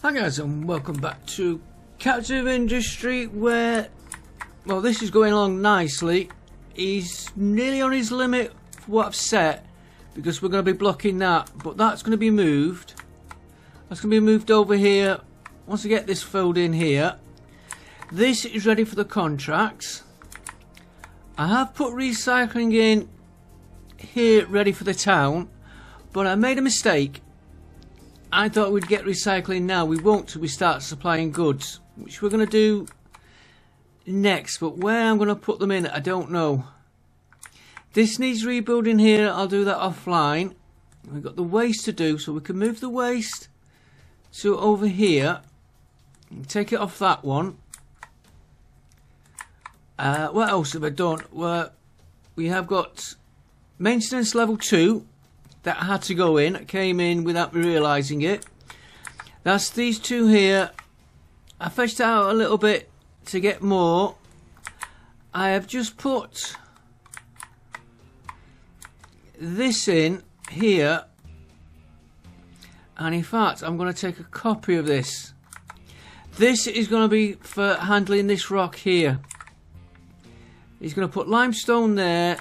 Hi guys, and welcome back to Captive Industry, where, well, this is going along nicely. He's nearly on his limit for what I've set, because we're going to be blocking that, but that's going to be moved. That's going to be moved over here once I get this filled in here. This is ready for the contracts. I have put recycling in here ready for the town, but I made a mistake. I thought we'd get recycling now. We won't till we start supplying goods, which we're going to do next, but where I'm going to put them in, I don't know. This needs rebuilding here. I'll do that offline. We've got the waste to do, so we can move the waste to over here and take it off that one. What else have I done? Well, we have got maintenance level 2 that had to go in. It came in without me realising it. That's these two here. I fetched out a little bit to get more. I have just put this in here, and in fact I'm going to take a copy of this. This is going to be for handling this rock here. He's going to put limestone there,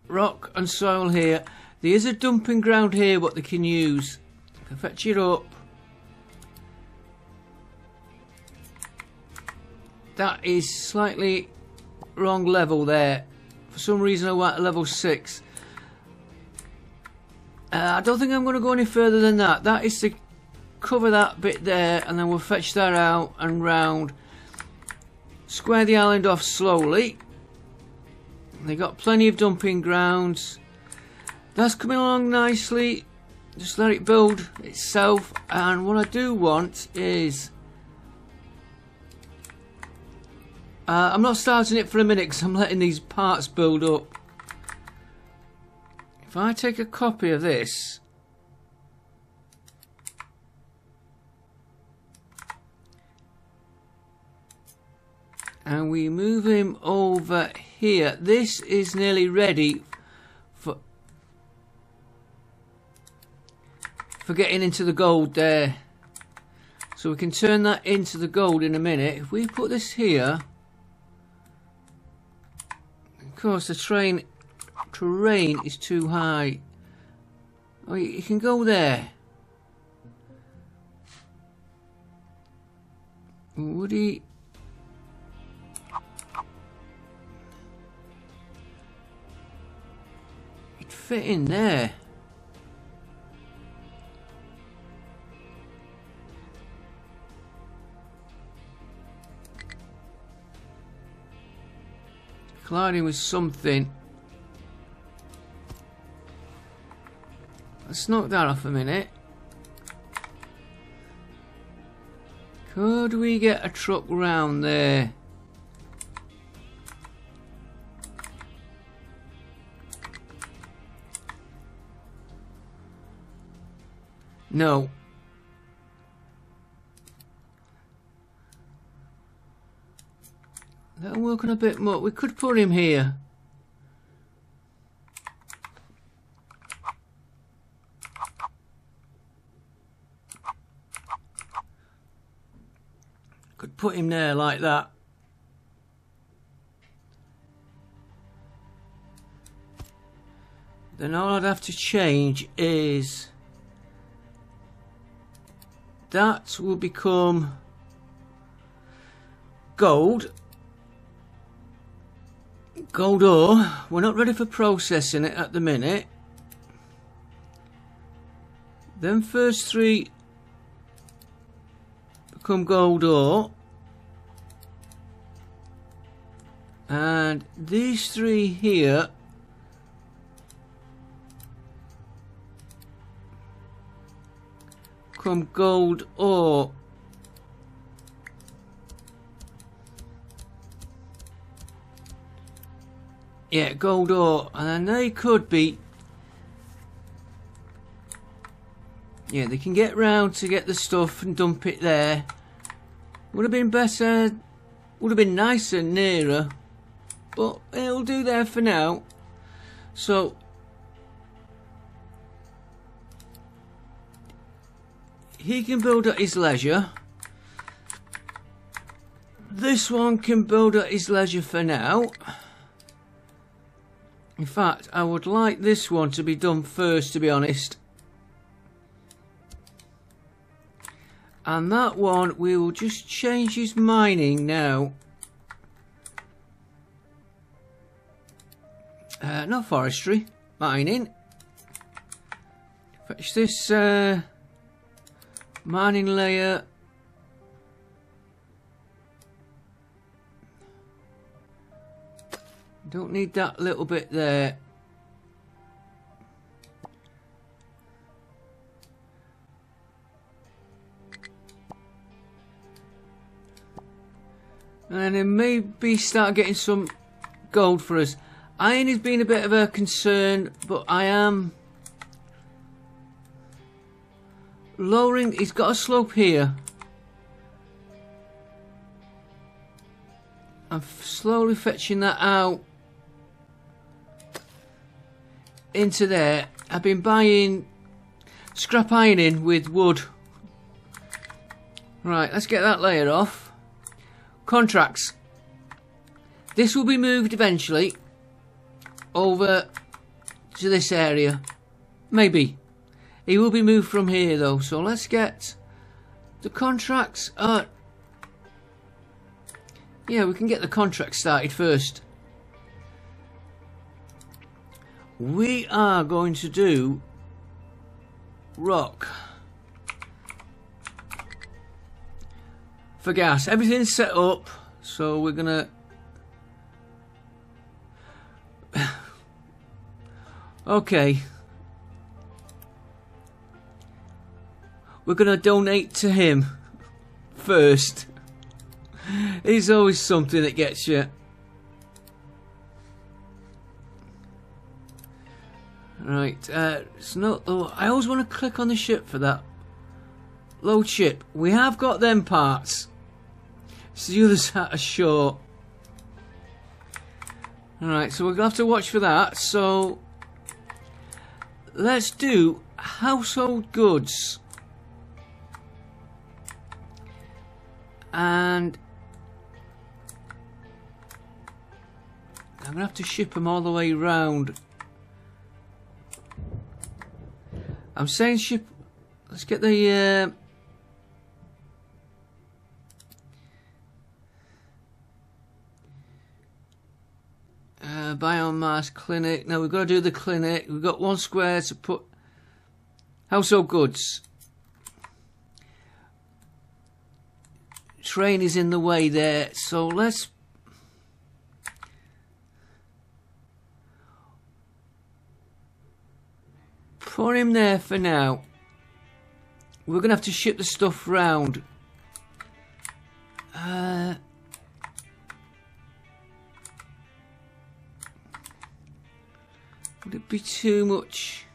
rock and soil here. There is a dumping ground here what they can use. If I fetch it up, that is slightly wrong level there. For some reason I want a level 6. I don't think I'm going to go any further than that. That is to cover that bit there, and then we'll fetch that out and round. Square the island off slowly. They got plenty of dumping grounds. That's coming along nicely. Just let it build itself. And what I do want is, I'm not starting it for a minute because I'm letting these parts build up. If I take a copy of this, and we move him over here, this is nearly ready for getting into the gold there. So we can turn that into the gold in a minute. If we put this here, of course the terrain is too high. Oh, you can go there. Would he? He'd fit in there. Colliding with something. Let's knock that off a minute. Could we get a truck round there? No. That'll work on a bit more. We could put him here. Could put him there like that. Then all I'd have to change is that will become gold. Gold ore. We're not ready for processing it at the minute. Then first 3 become gold ore, and these 3 here become gold ore. Yeah, gold ore, and then they could be, yeah, they can get round to get the stuff and dump it there. Would have been better, would have been nicer nearer, but it'll do there for now. So he can build at his leisure. This one can build at his leisure for now. In fact, I would like this one to be done first, to be honest. And that one, we will just change his mining now. Not forestry, mining. Fetch this mining layer. Don't need that little bit there. And then maybe start getting some gold for us. Iron has been a bit of a concern, but I am lowering. He's got a slope here. I'm slowly fetching that out into there. I've been buying scrap ironing with wood. Right, let's get that layer off. Contracts. This will be moved eventually over to this area. Maybe. He will be moved from here though. So let's get the contracts. Yeah, we can get the contract started first. We are going to do rock for gas. Everything's set up, so we're gonna okay. We're gonna donate to him first. It's always something that gets you. Right, it's not though. I always want to click on the ship for that. Load ship. We have got them parts. So the other side are short. Alright, so we're gonna have to watch for that. So let's do household goods. And I'm gonna have to ship them all the way round. I'm saying ship. Let's get the biomass clinic. Now we've got to do the clinic. We've got 1 square to put household goods. Train is in the way there, so let's put him there for now. We're gonna have to ship the stuff round. Would it be too much?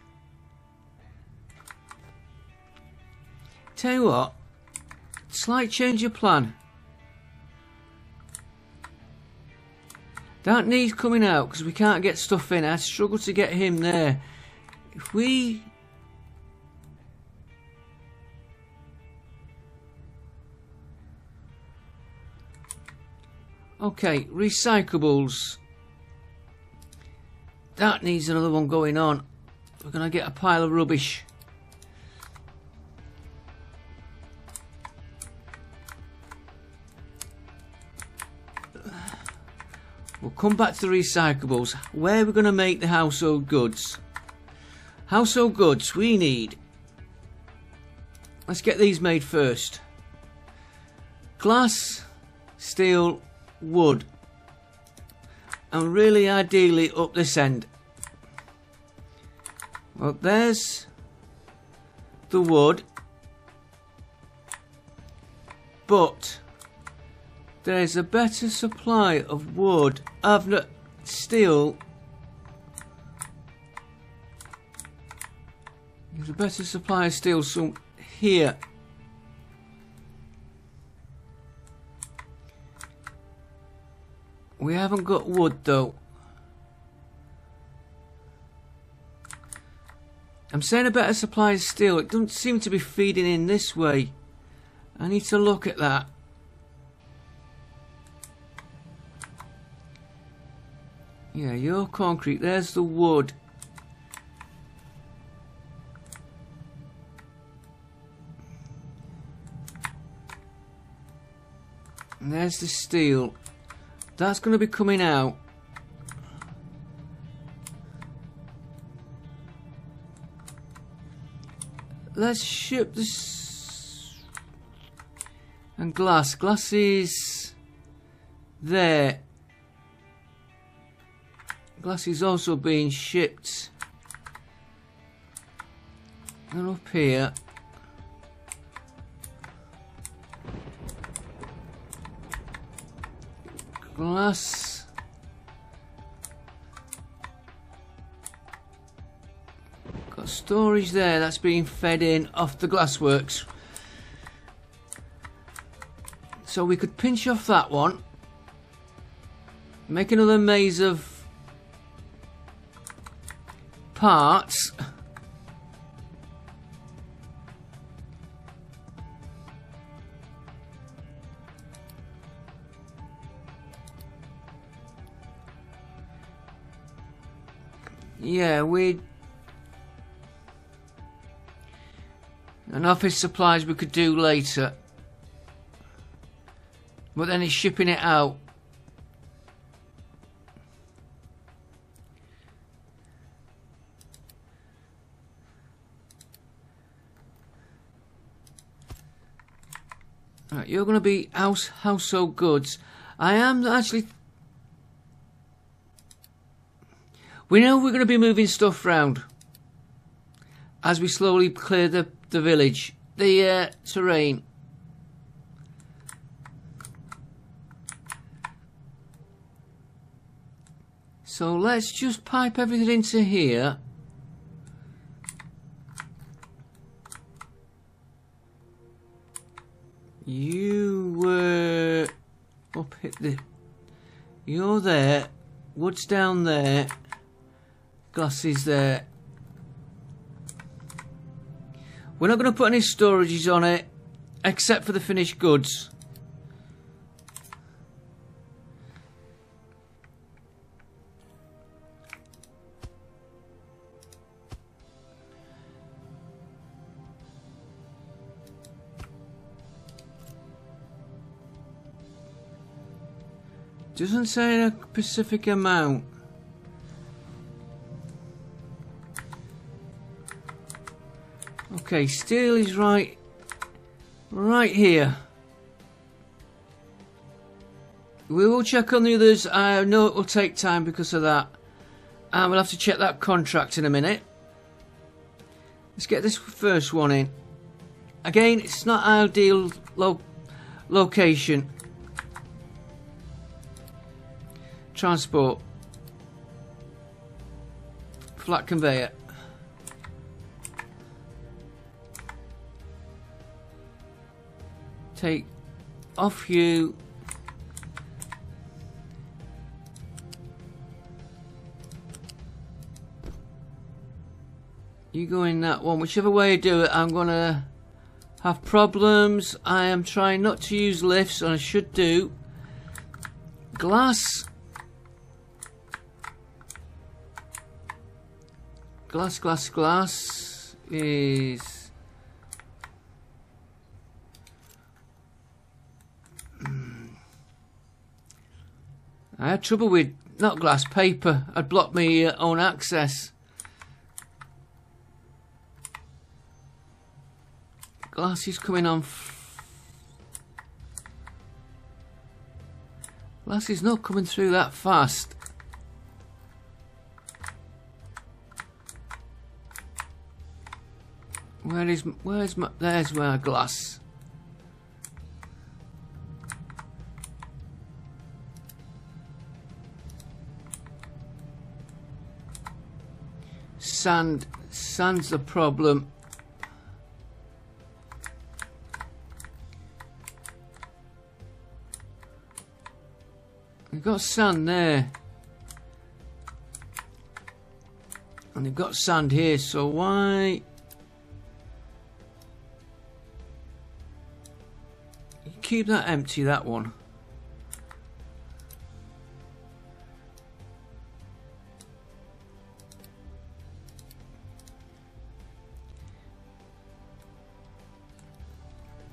Tell you what, slight change of plan. That needs coming out because we can't get stuff in. I struggle to get him there. If we okay, recyclables. That needs another one going on. We're gonna get a pile of rubbish. We'll come back to the recyclables. Where are we gonna make the household goods? Household goods we need. Let's get these made first. Glass, steel, wood. And really ideally up this end. Well, there's the wood. But there's a better supply of wood, steel. There's a better supply of steel here. We haven't got wood though. I'm saying a better supply of steel. It doesn't seem to be feeding in this way. I need to look at that. Yeah, your concrete. There's the wood. And there's the steel. That's going to be coming out. Let's ship this. And glass. Glass is there. Glass is also being shipped. And up here. Glass. Got storage there, that's being fed in off the glassworks. So we could pinch off that one. Make another maze of parts. Yeah, and office supplies we could do later. But then it's shipping it out. Right, you're going to be household goods. I am actually... We know we're going to be moving stuff round as we slowly clear the village, the terrain. So let's just pipe everything into here. You were up at the... You're there. Wood's down there. Glasses there. We're not going to put any storages on it, except for the finished goods. Doesn't say a specific amount. Okay, steel is right here. We will check on the others. I know it will take time because of that. And we'll have to check that contract in a minute. Let's get this first one in. Again, it's not ideal location. Transport. Flat conveyor. Take off you. You go in that one. Whichever way you do it, I'm gonna have problems. I am trying not to use lifts, and I should do. Glass. Glass is... I had trouble with, not glass, paper. I'd blocked my own access. Glass is coming on. Glass is not coming through that fast. There's my glass. Sand's the problem. We've got sand there. And they've got sand here, so why... Keep that empty, that one.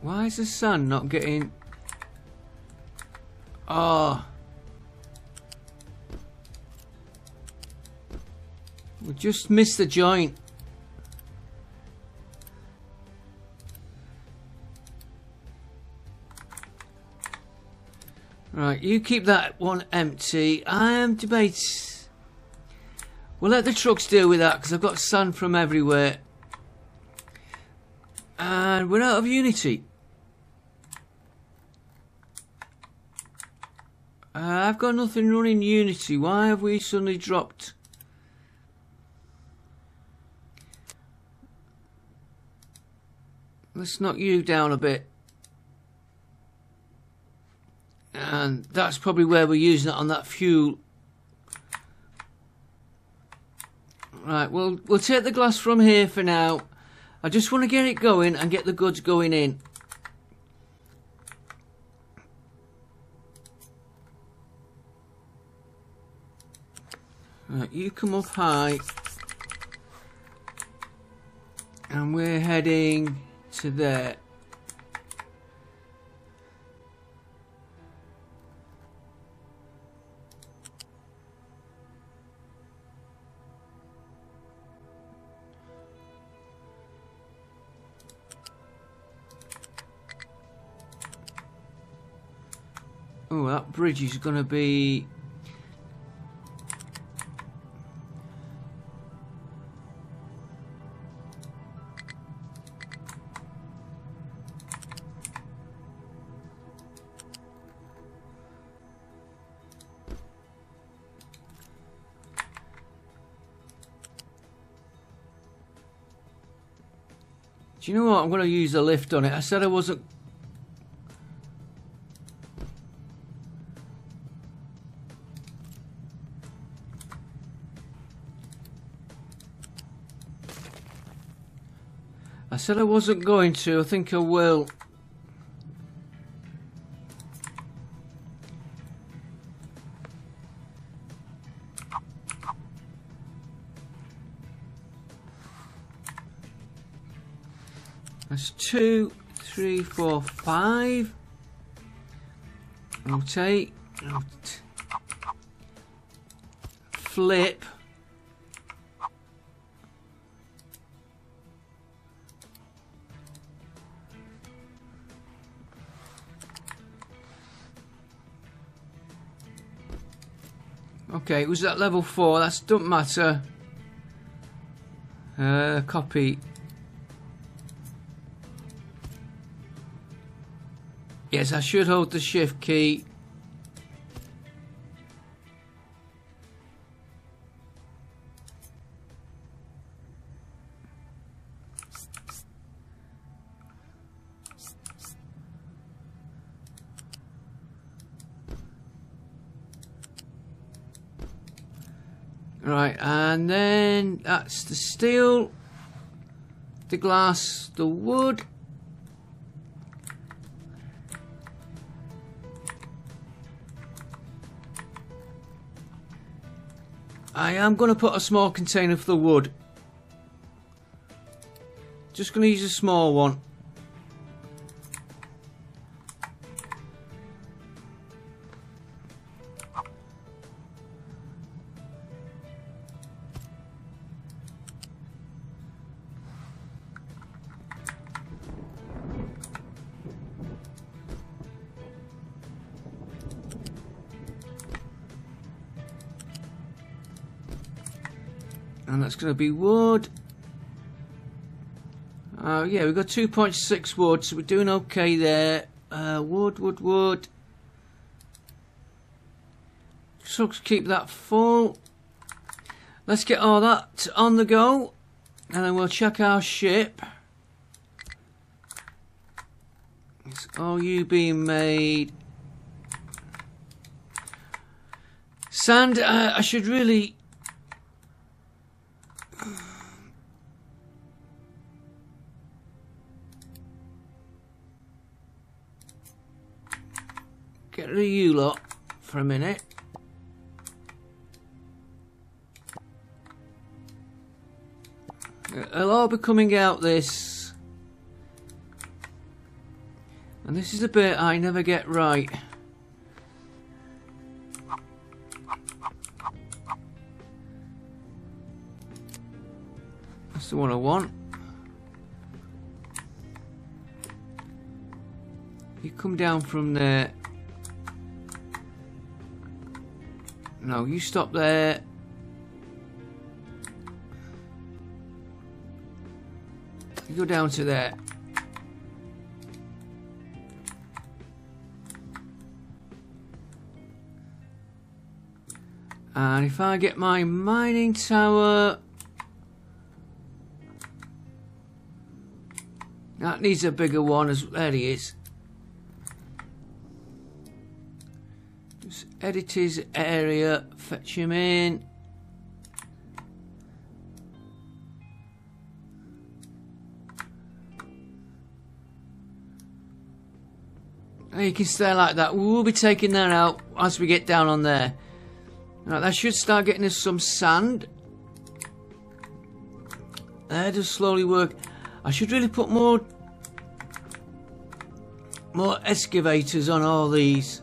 Why is the sand not getting... Oh. We just missed the joint. Right, you keep that one empty. I am debating. We'll let the trucks deal with that because I've got sand from everywhere. And we're out of Unity. I've got nothing running Unity. Why have we suddenly dropped? Let's knock you down a bit. And that's probably where we're using it on that fuel. Right, we'll take the glass from here for now. I just want to get it going and get the goods going in. Right, you come up high. And we're heading to there. Oh, that bridge is going to be... Do you know what? I'm going to use a lift on it. I said I wasn't... I said I wasn't going to. I think I will. That's 2, 3, 4, 5. Rotate. Flip. Okay, it was at level 4. That doesn't matter. Copy. Yes, I should hold the shift key. Right, and then that's the steel, the glass, the wood. I am going to put a small container for the wood. Just going to use a small one. And that's going to be wood. Yeah, we've got 2.6 wood, so we're doing okay there. Wood. So keep that full. Let's get all that on the go, and then we'll check our ship. It's all you being made. Sand, I should really... get rid of you lot for a minute. It'll all be coming out this. And this is the bit I never get right. That's the one I want. You come down from there. No, you stop there. You go down to there. And if I get my mining tower, that needs a bigger one. As there he is. Just edit his area, fetch him in. And you can stay like that. We'll be taking that out as we get down on there. Right, that should start getting us some sand. That does slowly work. I should really put more excavators on all these.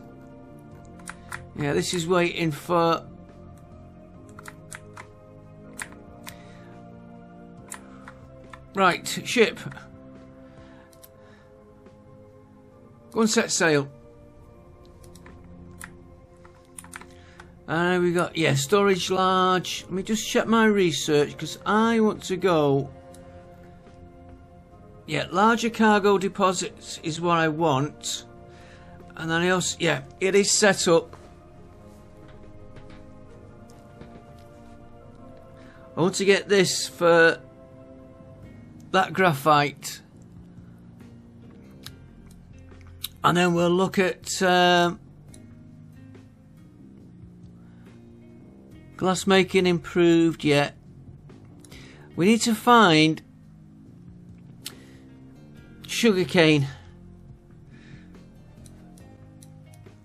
Yeah, this is waiting for... Right, ship. Go and set sail. And we got, yeah, storage large. Let me just check my research because I want to go. Yeah, larger cargo deposits is what I want. And then I also, yeah, it is set up. I want to get this for that graphite. And then we'll look at glass making improved. Yet we need to find sugarcane.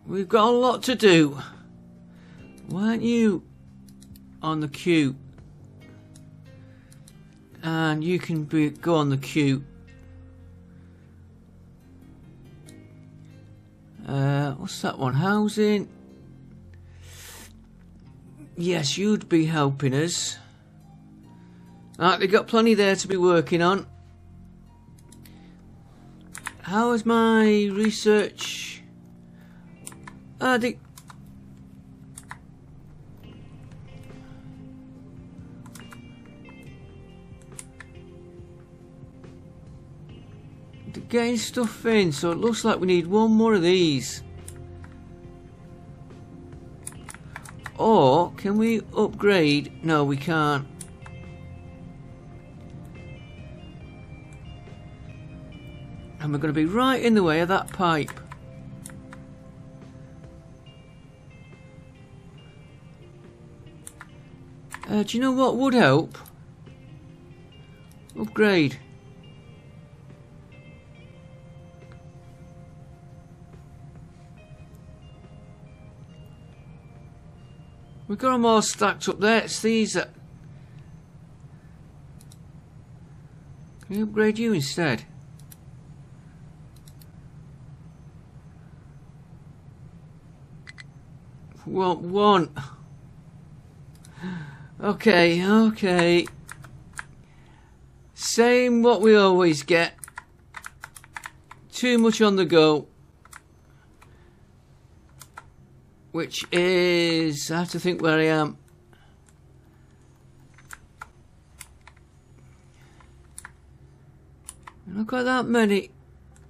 We've got a lot to do. Why aren't you on the queue? And you can go on the queue. What's that one? Housing. Yes, you'd be helping us. Right, they've got plenty there to be working on. How is my research? The getting stuff in, so it looks like we need one more of these. Or can we upgrade? No, we can't. And we're going to be right in the way of that pipe. Do you know what would help? Upgrade. We've got them all stacked up there. It's these that... Can we upgrade you instead? Want one. Okay, okay. Same what we always get. Too much on the go. Which is... I have to think where I am. I've got that many.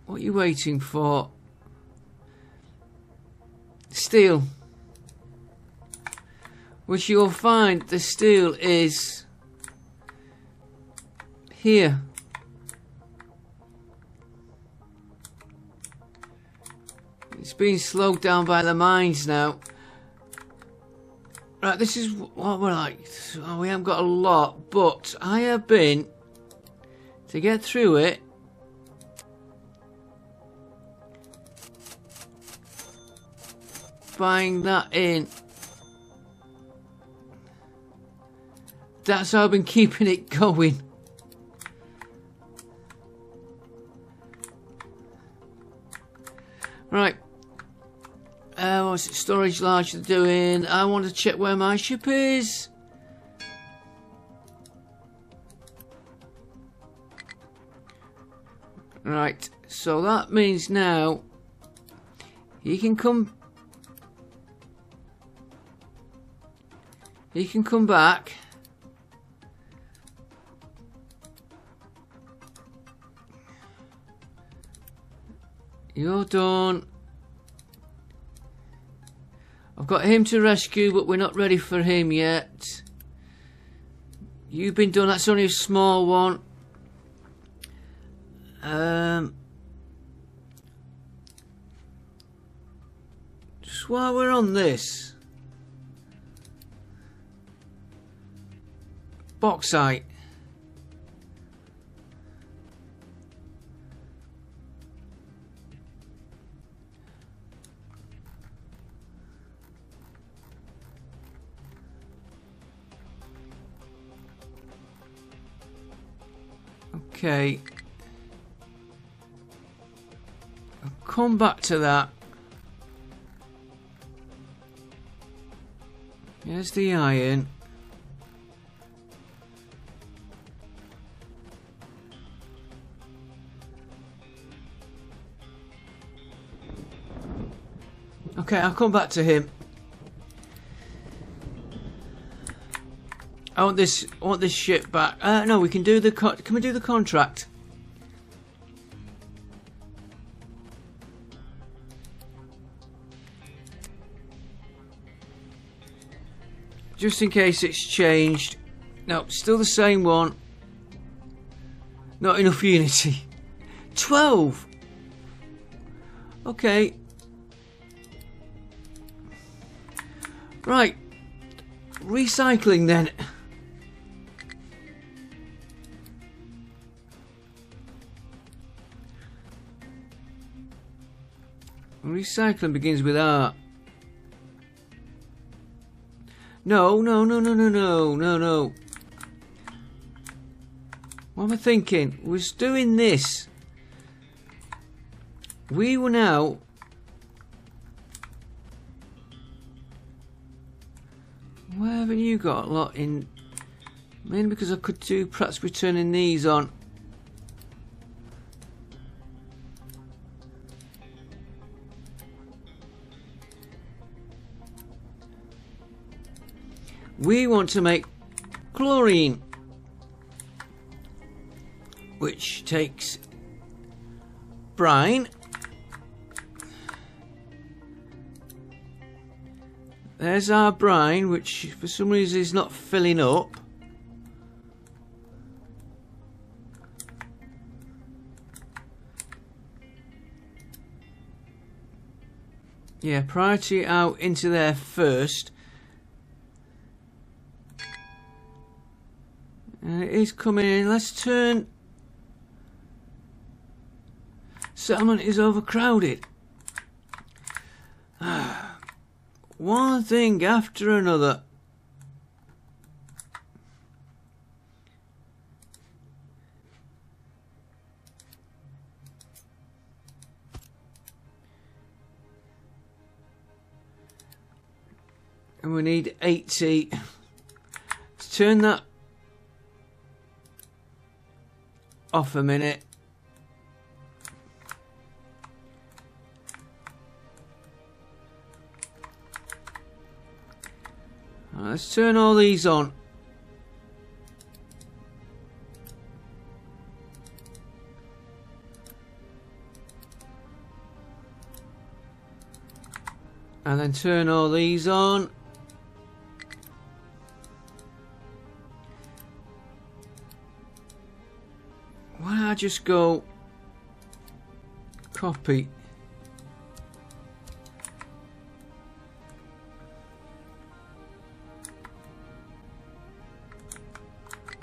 What are you waiting for? Steel. Which you'll find the steel is here. It's being slowed down by the mines now. Right, this is what we're like. Oh, we haven't got a lot, but I have been, to get through it, buying that in. That's how I've been keeping it going. Right. What's it? Storage large doing? I want to check where my ship is. Right. So that means now he can come. He can come back. You're done. I've got him to rescue, but we're not ready for him yet. You've been done. That's only a small one. Just while we're on this, bauxite. Okay. I'll come back to that. Here's the iron. Okay, I'll come back to him. I want this ship back. No, we can do the can we do the contract? Just in case it's changed. No, still the same one. Not enough unity. 12. Okay. Right. Recycling then. Recycling begins with R. No. What am I thinking? We're doing this. We were now. Where haven't you got a lot in? Mainly because I could do perhaps returning these on. We want to make chlorine, which takes brine. There's our brine, which for some reason is not filling up. Yeah, priority out into there first. And it is coming in. Let's turn. Settlement is overcrowded. One thing after another. And we need 80. Let's turn that off a minute. Let's turn all these on. And then turn all these on. Why don't I just go copy?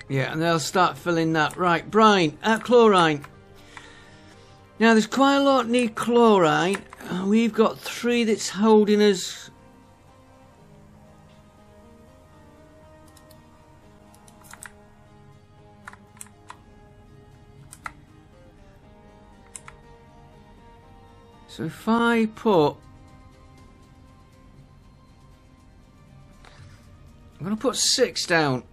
Yeah, and they'll start filling that. Right, brine, chlorine. Now, there's quite a lot need chlorine. We've got 3 that's holding us. So if I put, I'm going to put 6 down.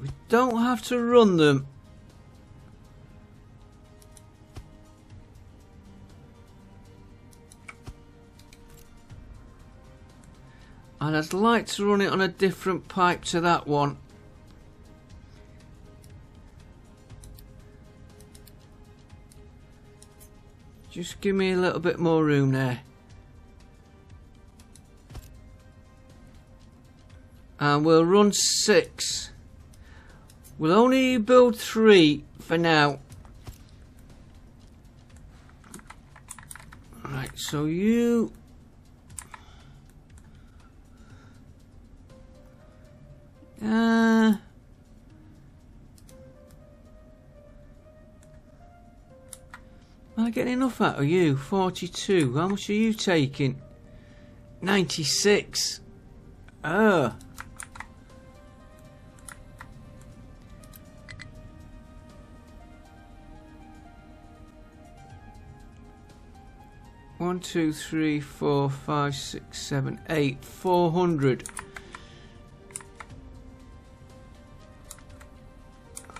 We don't have to run them. And I'd like to run it on a different pipe to that one. Just give me a little bit more room there. And we'll run 6. We'll only build 3 for now. Right, so you... Am I getting enough out of you? 42. How much are you taking? 96. Oh. One, 2, 3, 4, 5, 6, 7, 8. 400.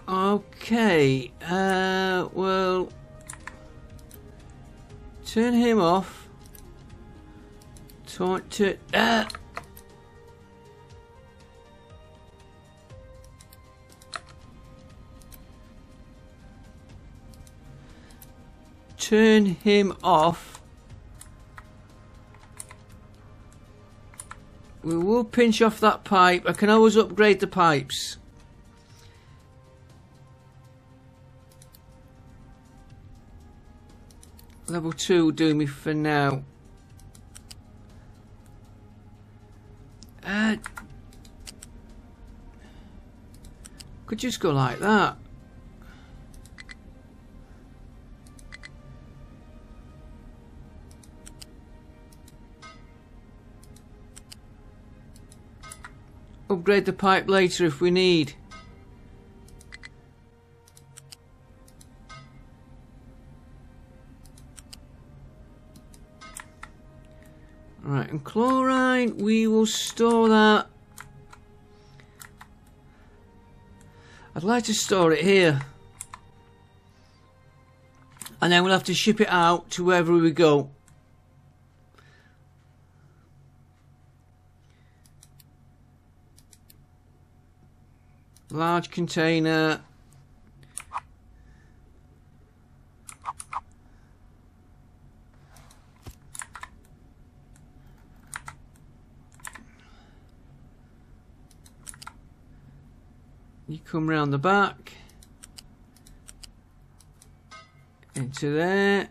Okay. Well, turn him off. Turn him off. We will pinch off that pipe. I can always upgrade the pipes. Level 2 will do me for now. Could just go like that. Upgrade the pipe later if we need. Right, and chlorine, we will store that. I'd like to store it here. And then we'll have to ship it out to wherever we go. Large container. You come round the back. Into there.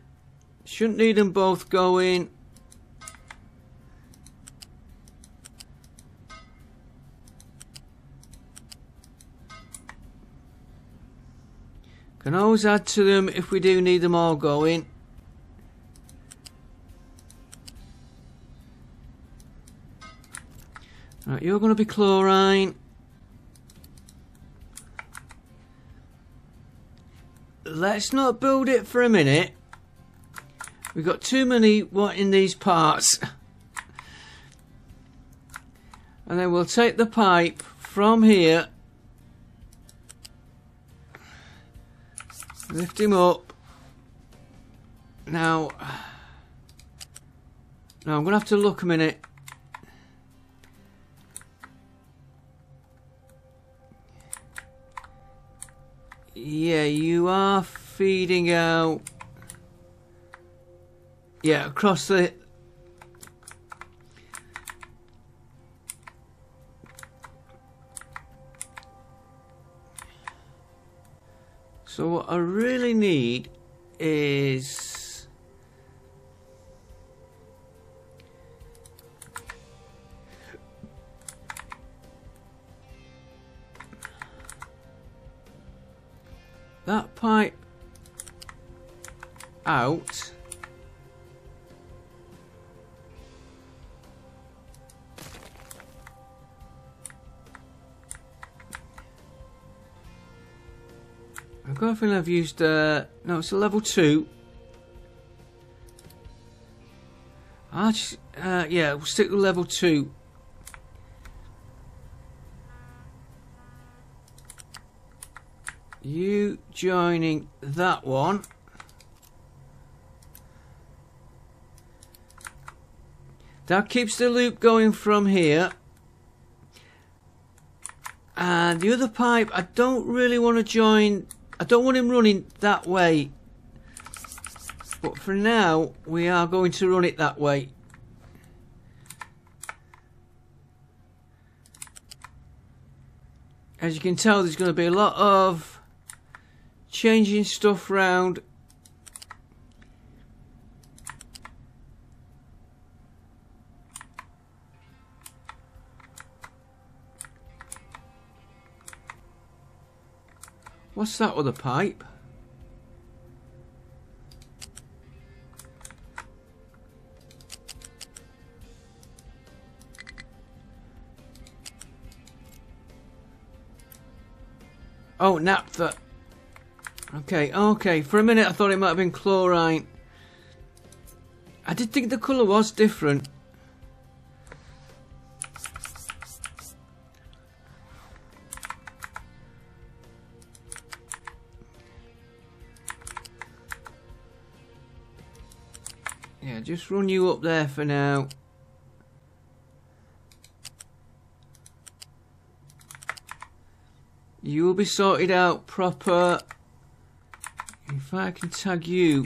Shouldn't need them both going. Can always add to them if we do need them all going. Right, you're going to be chlorine. Let's not build it for a minute. We've got too many wanting these parts. And then we'll take the pipe from here. Lift him up. Now I'm going to have to look a minute. Yeah, you are feeding out. Yeah, across the... So what I really need is... that pipe out I've got a feeling I've used, no, it's a level 2. Yeah, we'll stick with level 2. You joining that one. That keeps the loop going from here. And the other pipe, I don't really want to join. I don't want him running that way. But for now, we are going to run it that way. As you can tell, there's going to be a lot of changing stuff around. What's that other pipe? Oh, naphtha. Okay. For a minute I thought it might have been chlorine. I did think the colour was different. Yeah, just run you up there for now. You will be sorted out proper. If I can tag you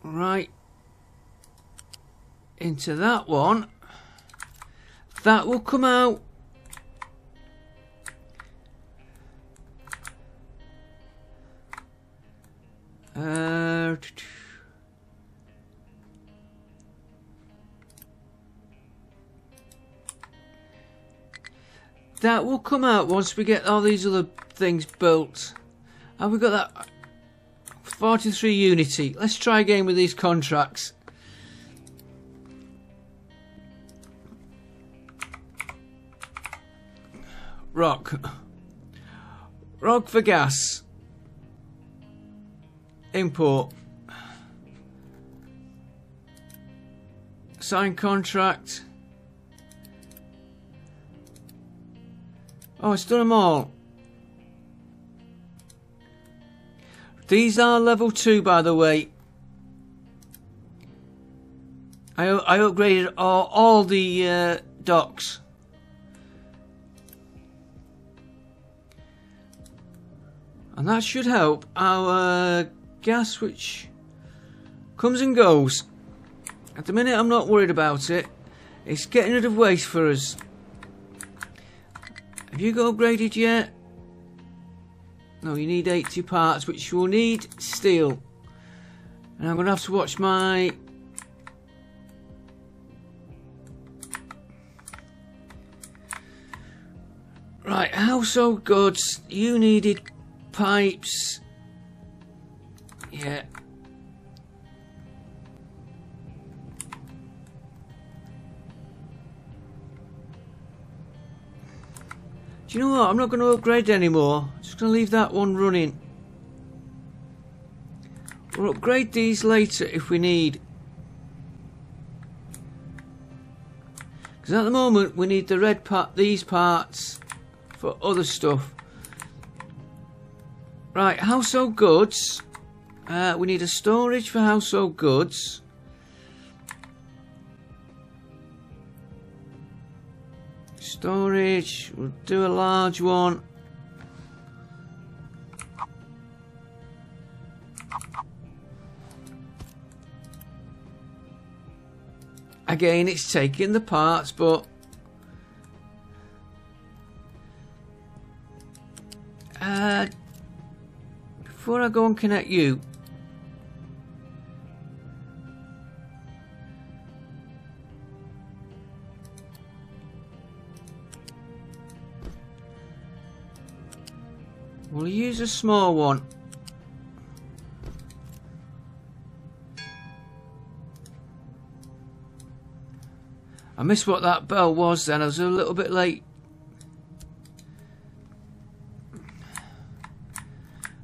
right into that one, that will come out. That will come out once we get all these other things built. Have we got that? 43 Unity. Let's try again with these contracts. Rock for gas. Import. Sign contract. Oh, it's done them all. These are level 2, by the way. I upgraded all the docks. And that should help our gas, which comes and goes. At the minute, I'm not worried about it. It's getting rid of waste for us. Have you got upgraded yet? No, you need 80 parts, which you will need steel. And I'm going to have to watch my... Right, household goods. You needed pipes. Yeah. Do you know what? I'm not going to upgrade anymore. I'm just going to leave that one running. We'll upgrade these later if we need. Because at the moment we need the red part, these parts for other stuff. Right, household goods. We need a storage for household goods. Storage, we'll do a large one. Again, it's taking the parts, but before I go and connect you, we'll use a small one. I missed what that bell was then. I was a little bit late.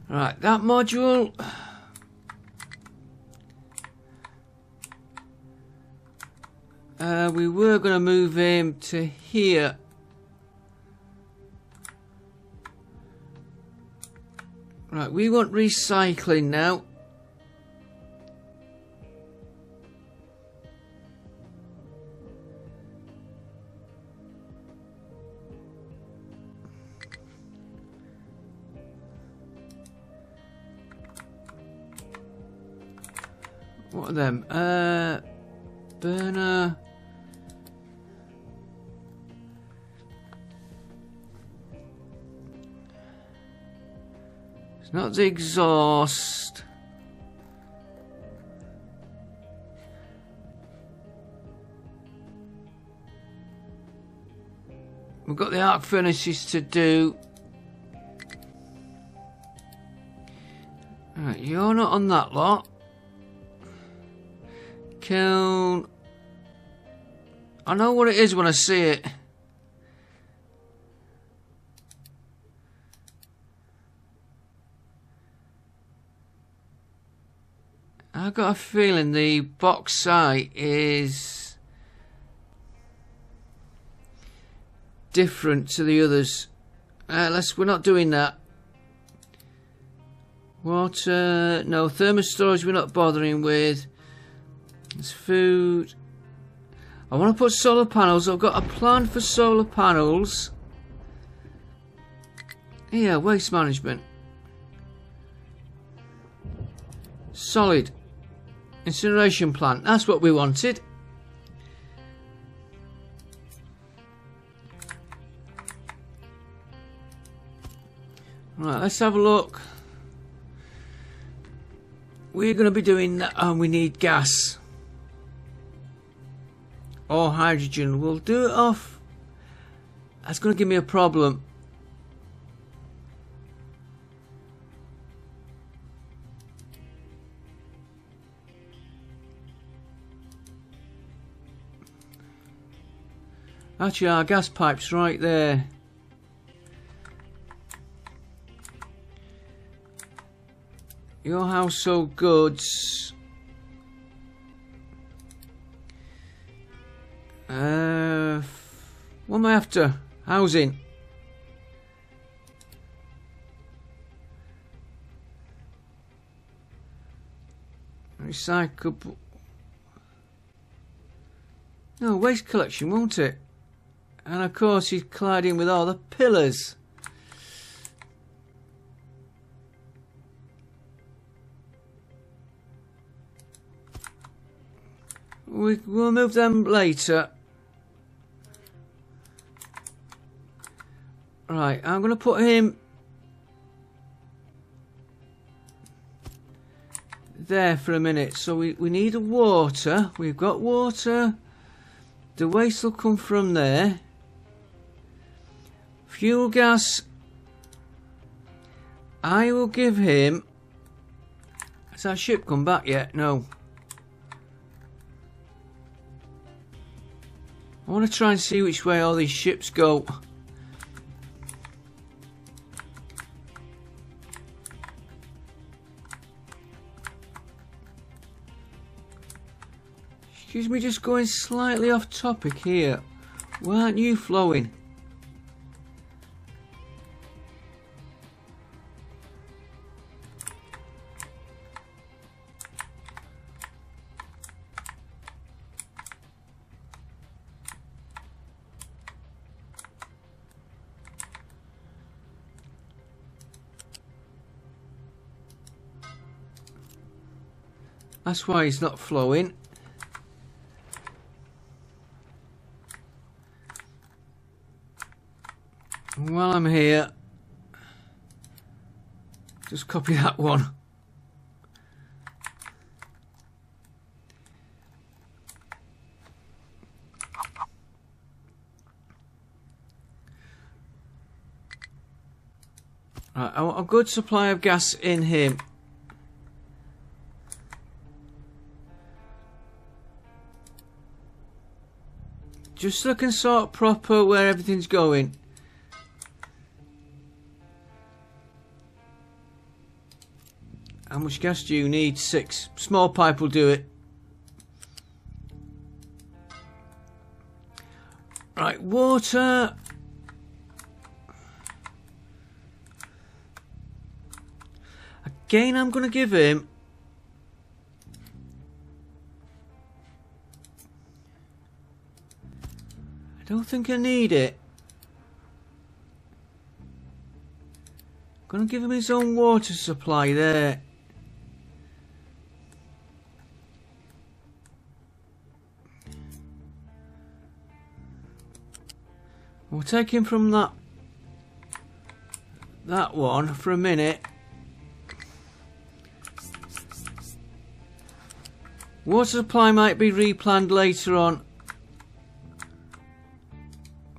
Right, that module. We were going to move him to here. Right, we want recycling now. What are them? Burner. It's not the exhaust. We've got the arc furnaces to do. Right, you're not on that lot. Kiln. I know what it is when I see it. I've got a feeling the bauxite is different to the others. We're not doing that. Water, no. Thermal storage we're not bothering with. It's food. I want to put solar panels. I've got a plan for solar panels. Yeah, waste management. Solid. Incineration plant. That's what we wanted. Right, let's have a look. We're going to be doing that, and we need gas. Or hydrogen. We'll do it off. That's going to give me a problem. Actually, our gas pipe's right there. Your household goods. What am I after? Housing. Recyclable. No, waste collection, won't it? And of course he's colliding with all the pillars. We'll move them later. Right, I'm going to put him there for a minute. So we need a water. We've got water. The waste will come from there. Fuel gas. I will give him. Has our ship come back yet? No. I want to try and see which way all these ships go. Excuse me, just going slightly off topic here. Why aren't you flowing? That's why he's not flowing. While I'm here, just copy that one. Right, I want a good supply of gas in him. Just so I can sort proper where everything's going. How much gas do you need? 6. Small pipe will do it. Right, water. Again, I'm going to give him I don't think I need it. I'm going to give him his own water supply there. We'll take him from that one for a minute. Water supply might be replanned later on.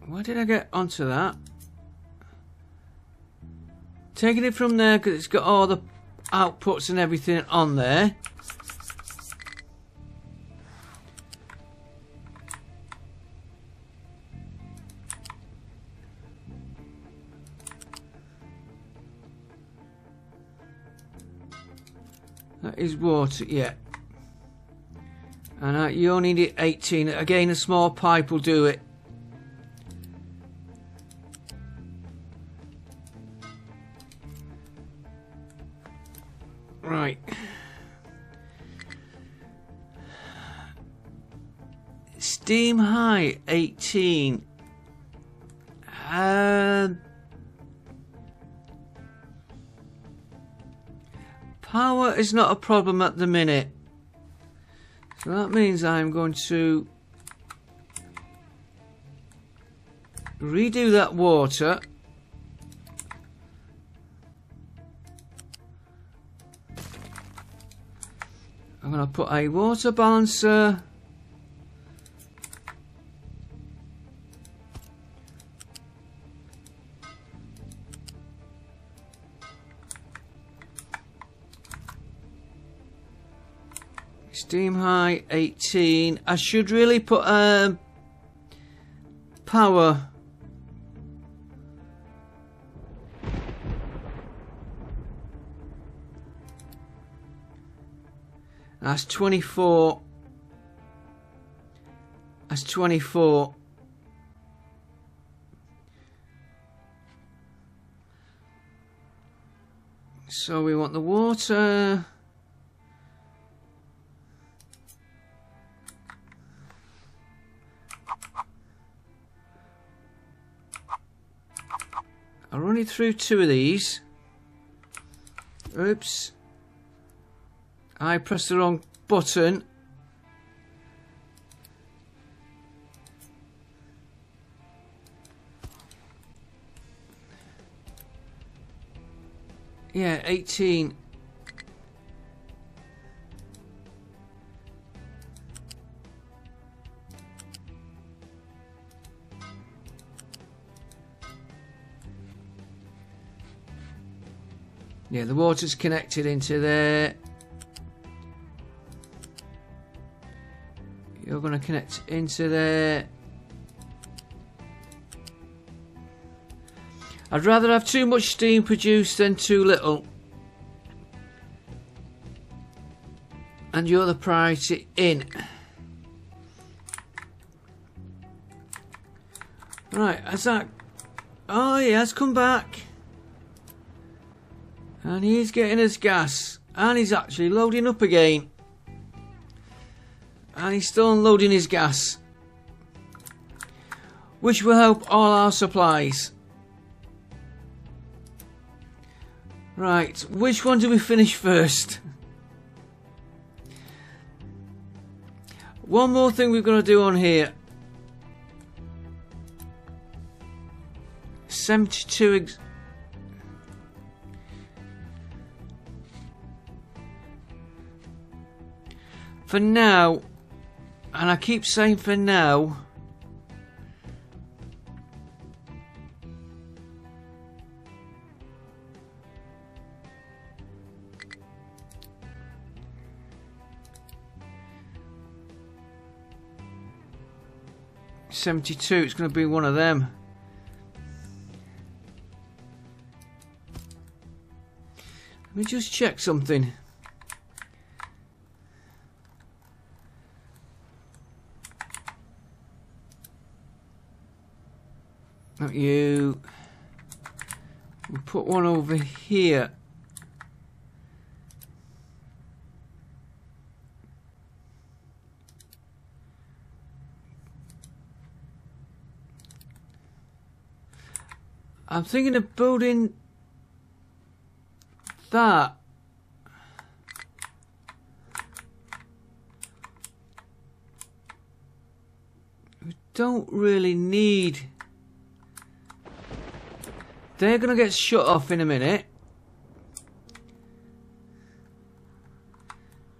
Why did I get onto that? Taking it from there because it's got all the outputs and everything on there. That is water, yeah. And you only need 18. Again, a small pipe will do it. Right. Steam high 18. Power is not a problem at the minute. So that means I'm going to redo that water. I'm going to put a water balancer. Steam high 18. I should really put power. That's 24. That's 24. So we want the water. I'll run it through 2 of these. Oops. I pressed the wrong button. Yeah, 18. Yeah, the water's connected into there. You're going to connect into there. I'd rather have too much steam produced than too little. And you're the priority in. Right, has that... Oh, he has come back. And he's getting his gas. And he's actually loading up again. And he's still unloading his gas. Which will help all our supplies. Right, which one do we finish first? One more thing we've got to do on here. 72 for now, and I keep saying for now, $72, it's going to be one of them. Let me just check something. Not you. We'll put one over here. I'm thinking of building that. We don't really need. They're gonna get shut off in a minute.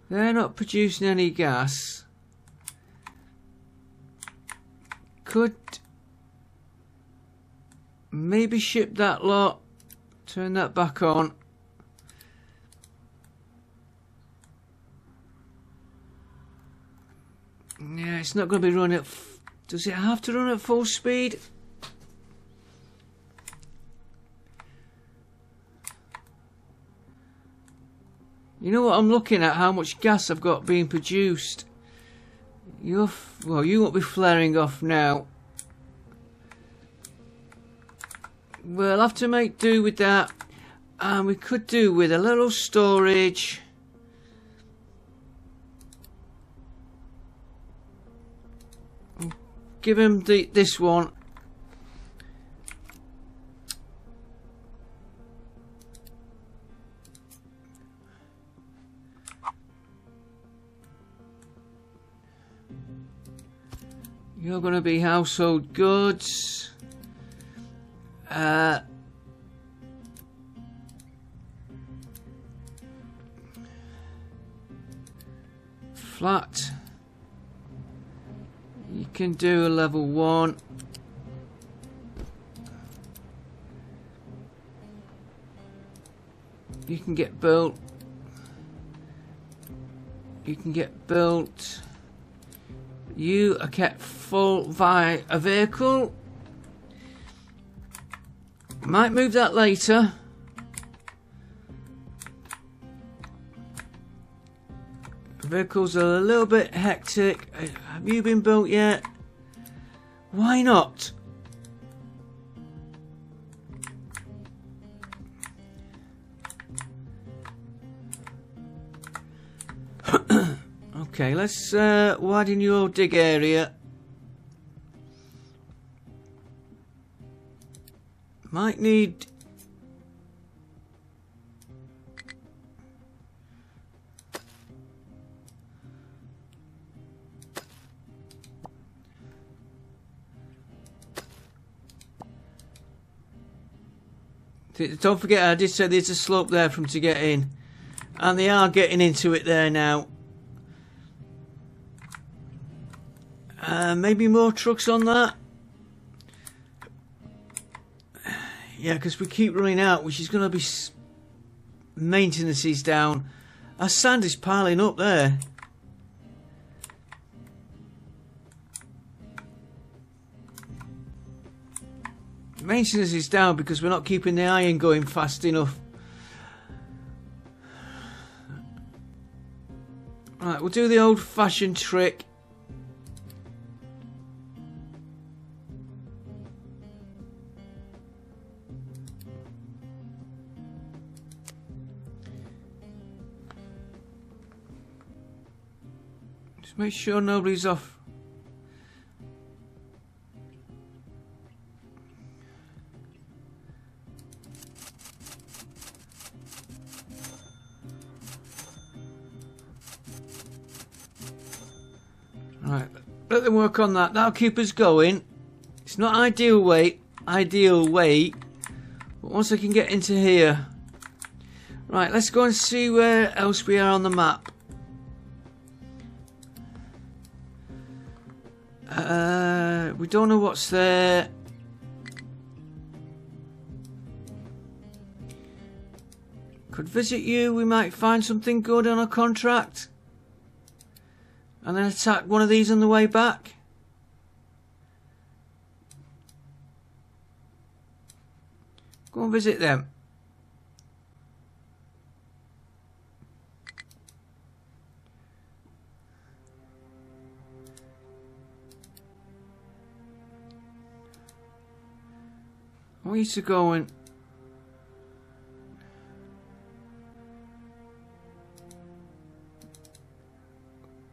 They're not producing any gas. Could maybe ship that lot, turn that back on. Yeah, it's not going to be running at... Does it have to run at full speed? You know what I'm looking at? How much gas I've got being produced. Well, you won't be flaring off now. We'll have to make do with that. And we could do with a little storage. Give him this one. You're going to be household goods. Flat. You can do a level 1. You can get built. You can get built. You are kept full via a vehicle. Might move that later. Vehicles are a little bit hectic. Have you been built yet? Why not? Okay, let's widen your dig area. Might need... Don't forget, I did say there's a slope there for them to get in. And they are getting into it there now. Maybe more trucks on that. Yeah, because we keep running out, which is going to be... Maintenance is down. Our sand is piling up there. Maintenance is down because we're not keeping the iron going fast enough. Right, we'll do the old-fashioned trick. Just make sure nobody's off. Right, let them work on that. That'll keep us going. It's not ideal weight, but once I can get into here. Right, let's go and see where else we are on the map. We don't know what's there. Could visit you. We might find something good on a contract. And then attack one of these on the way back. Go and visit them. want you to go and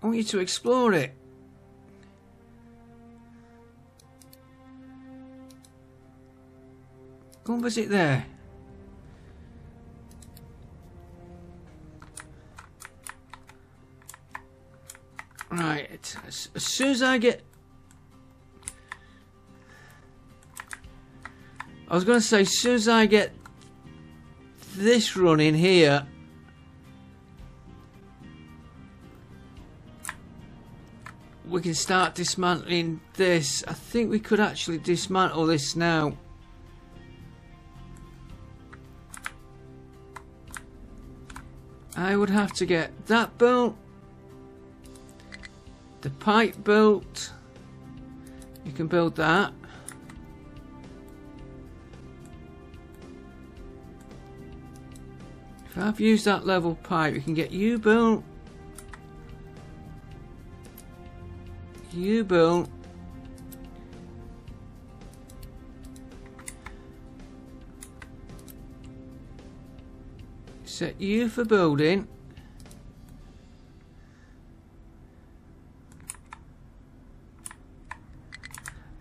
I want you to explore it. Go and visit there. Right, as soon as I get... I was going to say, as soon as I get this running here, we can start dismantling this. I think we could actually dismantle this now. I would have to get that built, the pipe built. You can build that. If I've used that level pipe, you can get you built. You built. Set you for building.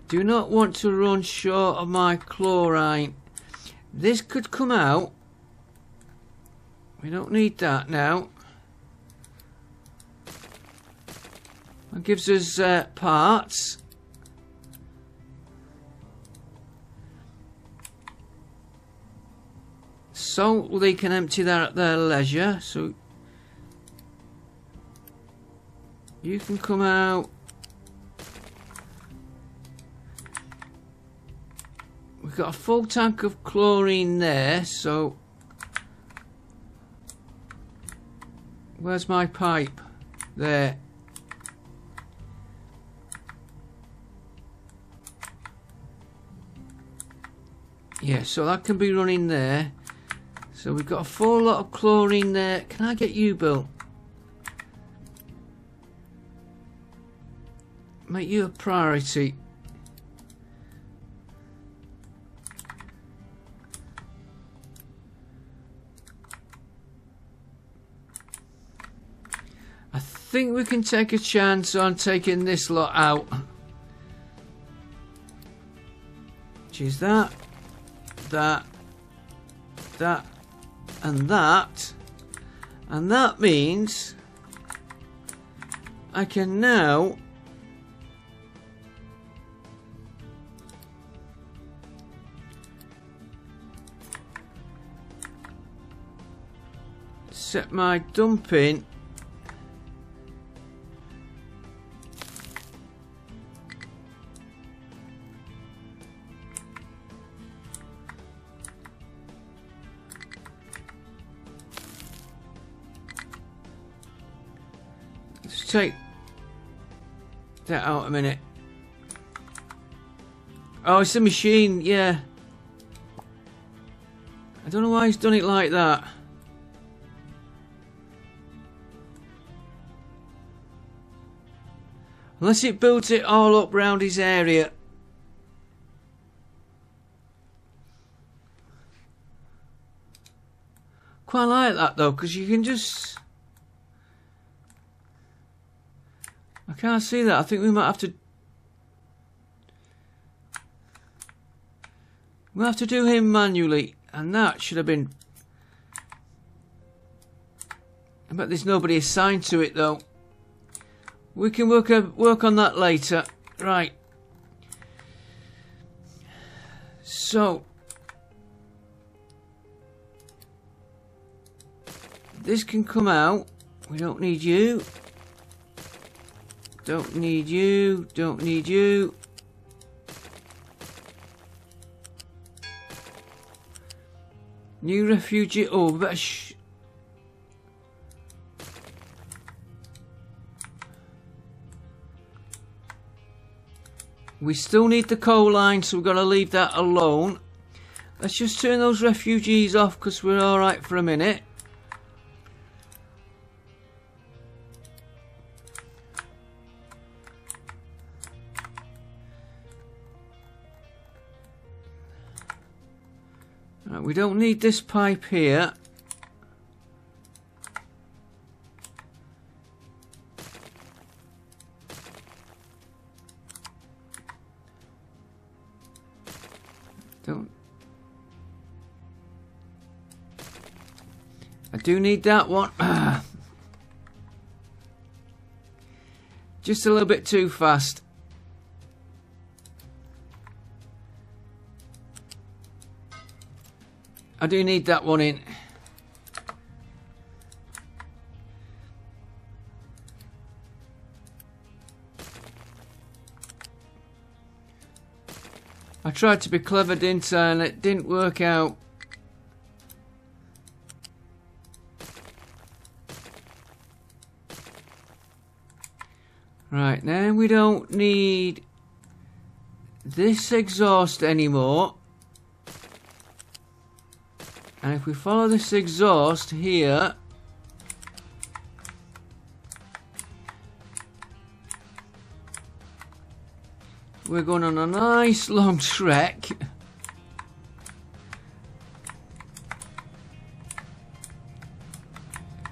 Do not want to run short of my chlorine. This could come out. We don't need that now. It gives us parts. Salt, they can empty that at their leisure. So you can come out. We've got a full tank of chlorine there, so where's my pipe? There. Yeah, so that can be running there. So we've got a full lot of chlorine there. Can I get you built? Make you a priority. I think we can take a chance on taking this lot out. Which is that, that, and that. And that means I can now set my dumping take that out a minute. Oh, it's the machine, yeah. I don't know why he's done it like that. Unless it builds it all up round his area. Quite like that though, because you can just... I can't see that. I think we might have to... We'll have to do him manually. And that should have been... I bet there's nobody assigned to it though. We can work on that later. Right. So... This can come out. We don't need you. Don't need you. Don't need you. New refugee. Oh, we better we still need the coal line, so we're going to leave that alone. Let's just turn those refugees off because we're alright for a minute. We don't need this pipe here. I do need that one. Just a little bit too fast. I do need that one in. I tried to be clever, didn't I? And it didn't work out. Right, now we don't need this exhaust anymore. And if we follow this exhaust here, we're going on a nice long trek.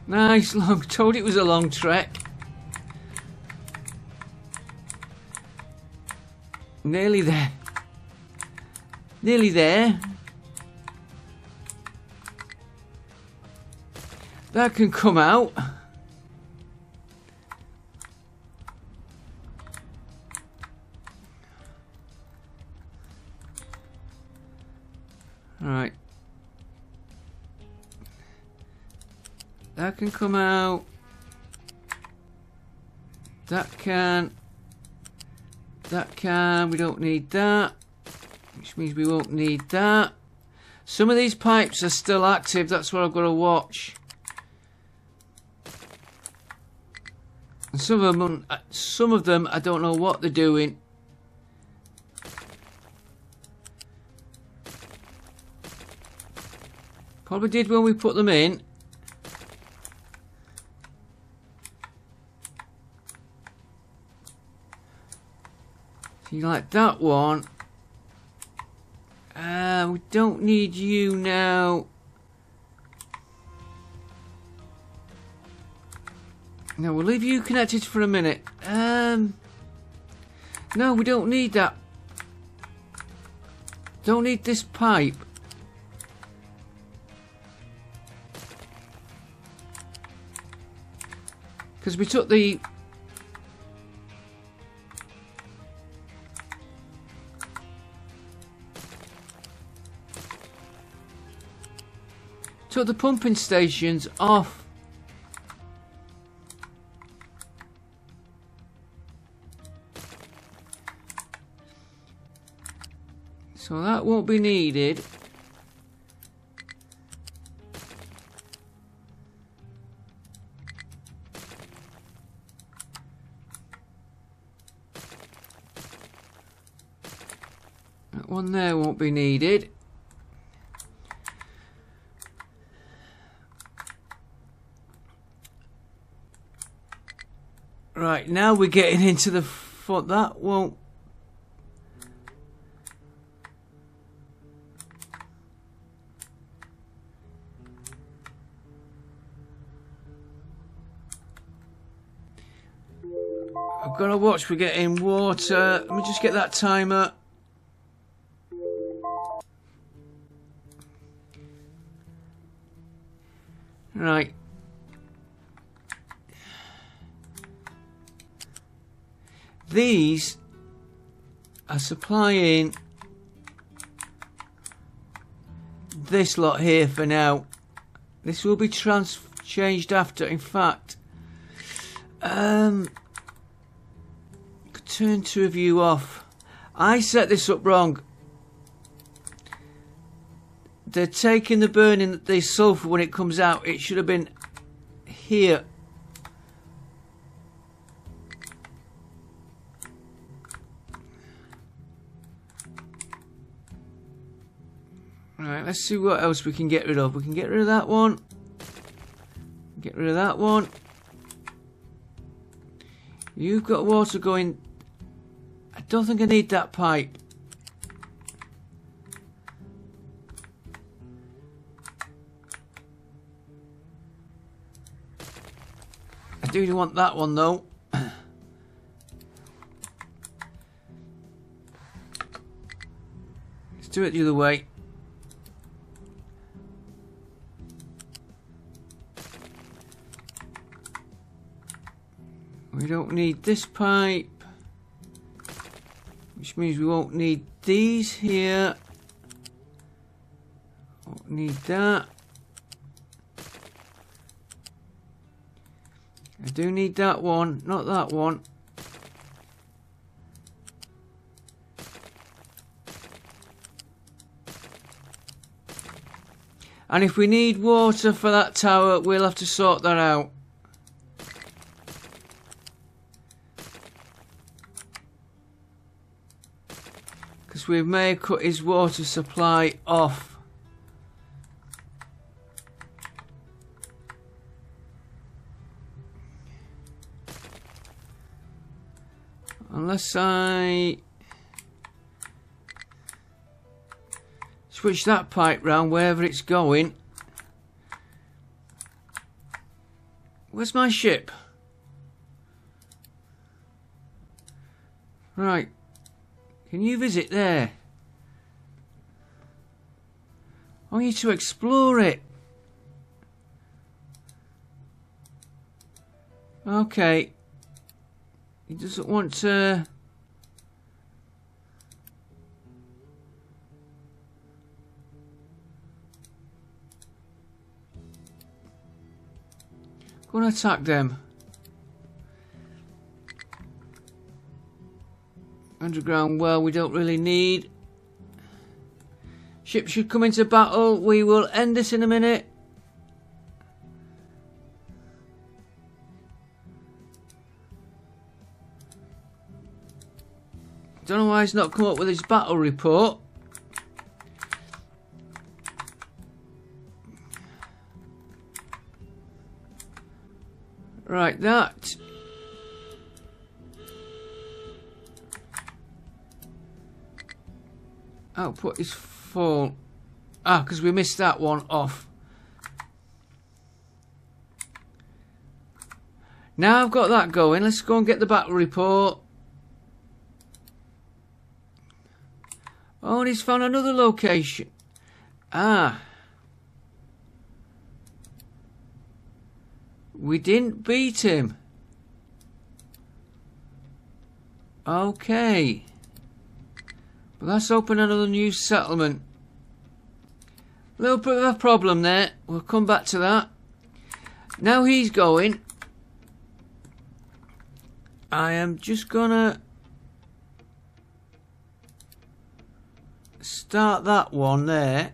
Nice long, told it was a long trek. Nearly there. Nearly there. That can come out. Right. That can come out. That can. That can. We don't need that. Which means we won't need that. Some of these pipes are still active. That's what I've got to watch. And some of them, I don't know what they're doing. Probably did when we put them in. See, like that one. We don't need you now. No, we'll leave you connected for a minute. No, we don't need that. Don't need this pipe. Because we took the... took the pumping stations off. So that won't be needed. That one there won't be needed. Right, now we're getting into the foot. That won't. I've got to watch. We're getting water. Let me just get that timer. Right. These are supplying this lot here for now. This will be changed after. In fact, could turn two of you off. I set this up wrong. They're taking the burning the sulfur when it comes out. It should have been here. Right, let's see what else we can get rid of. We can get rid of that one. Get rid of that one. You've got water going. I don't think I need that pipe. do want that one though. Let's do it the other way. We don't need this pipe, which means we won't need these here. Won't need that. I do need that one, not that one. And if we need water for that tower, we'll have to sort that out. Because we may cut his water supply off. Unless I switch that pipe round wherever it's going. Where's my ship? Right. Can you visit there? I want you to explore it. Okay. He doesn't want to... Go and attack them. Underground well we don't really need. Ship should come into battle. We will end this in a minute. Don't know why he's not come up with his battle report. Right, that. Output is full. Ah, because we missed that one off. Now I've got that going. Let's go and get the battle report. Oh, and he's found another location. Ah. We didn't beat him. Okay. But let's open another new settlement. A little bit of a problem there. We'll come back to that. Now he's going. I am just gonna start that one there.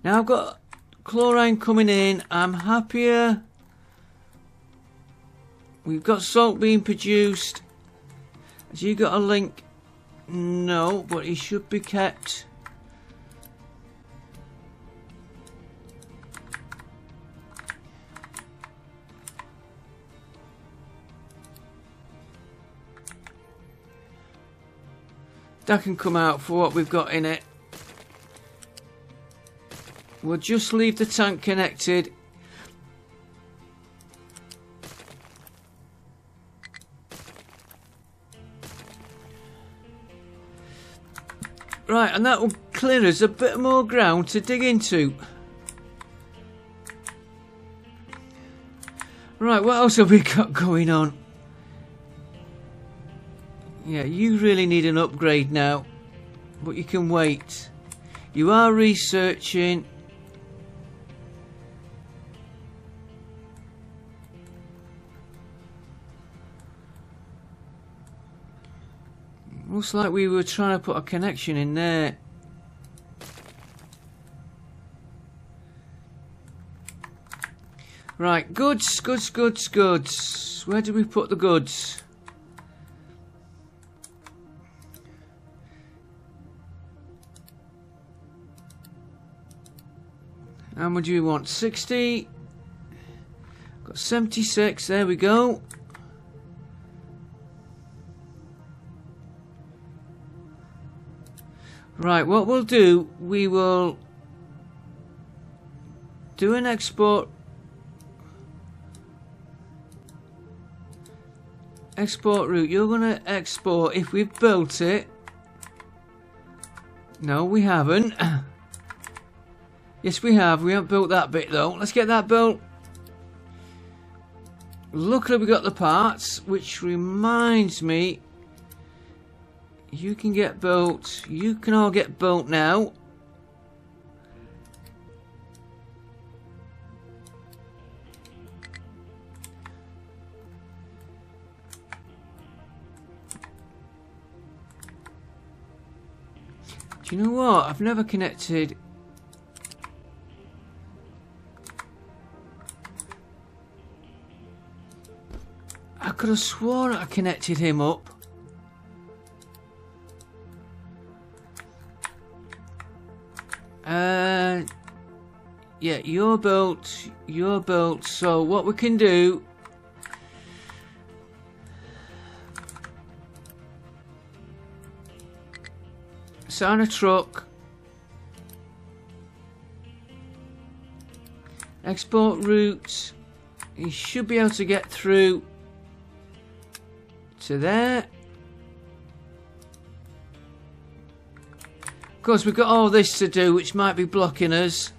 Now I've got chlorine coming in. I'm happier. We've got salt being produced. Has you got a link? No, but he should be kept. That can come out for what we've got in it. We'll just leave the tank connected. Right, and that will clear us a bit more ground to dig into. Right, what else have we got going on? Yeah, you really need an upgrade now, but you can wait. You are researching. Looks like we were trying to put a connection in there. Right, goods. Where did we put the goods? How much do we want? 60. Got 76. There we go. Right, what we'll do, we will do an export Export route. You're going to export if we've built it. No, we haven't. Yes, we have. We haven't built that bit though. Let's get that built. Luckily we got the parts, which reminds me, you can get built. You can all get built now. Do you know what? I've never connected. I could have sworn I connected him up. Yeah, you're built. You're built. So what we can do. Assign a truck. Export route. You should be able to get through to there. Of course, we've got all this to do, which might be blocking us.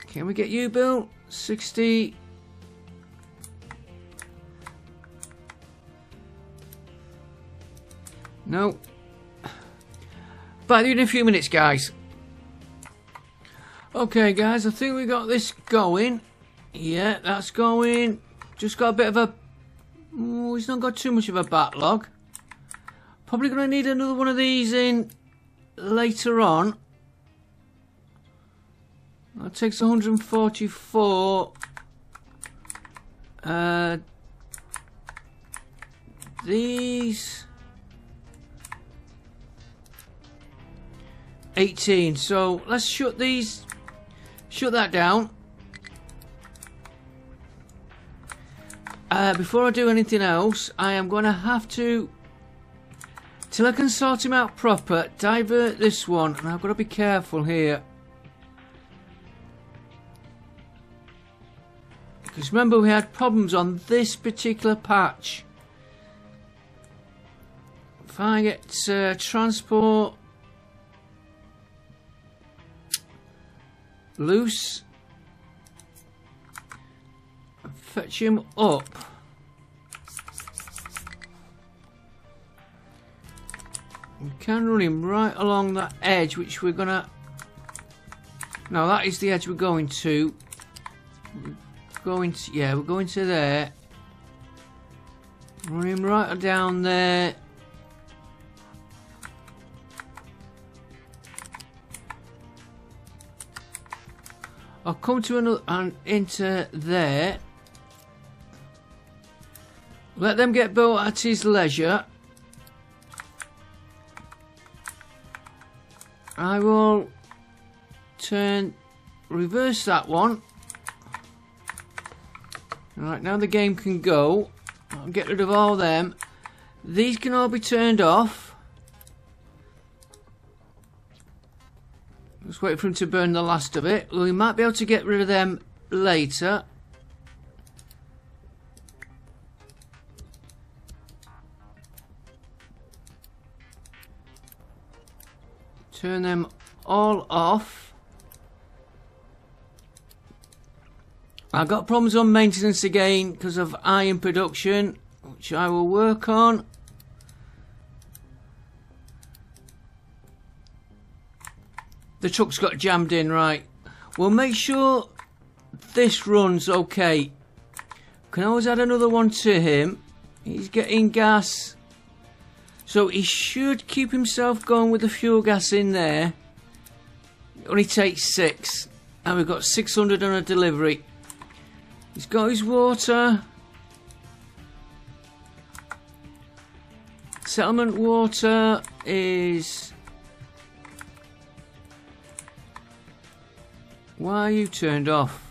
Can we get you built? 60. No. Back to you in a few minutes, guys. Okay, guys, I think we got this going. Yeah, that's going. Just got a bit of a... Oh, he's not got too much of a backlog. Probably going to need another one of these in later on. That takes 144. These... 18. So let's shut that down. Before I do anything else, I am going to have to, till I can sort him out proper, divert this one, and I've got to be careful here. Because remember, we had problems on this particular patch. If I get transport loose, fetch him up. We can run him right along that edge, which we're gonna... No, that is the edge we're going to. Yeah, we're going to there. Run him right down there. I'll come to another and into there. Let them get built at his leisure. I will reverse that one. Right, now the game can go. I'll get rid of all them. These can all be turned off. Just wait for him to burn the last of it. We might be able to get rid of them later. Turn them all off. I've got problems on maintenance again because of iron production, which I will work on. The truck's got jammed in, right. We'll make sure this runs okay. Can always add another one to him. He's getting gas. So he should keep himself going with the fuel gas in there. It only takes 6. And we've got 600 on a delivery. He's got his water. Settlement water is... Why are you turned off?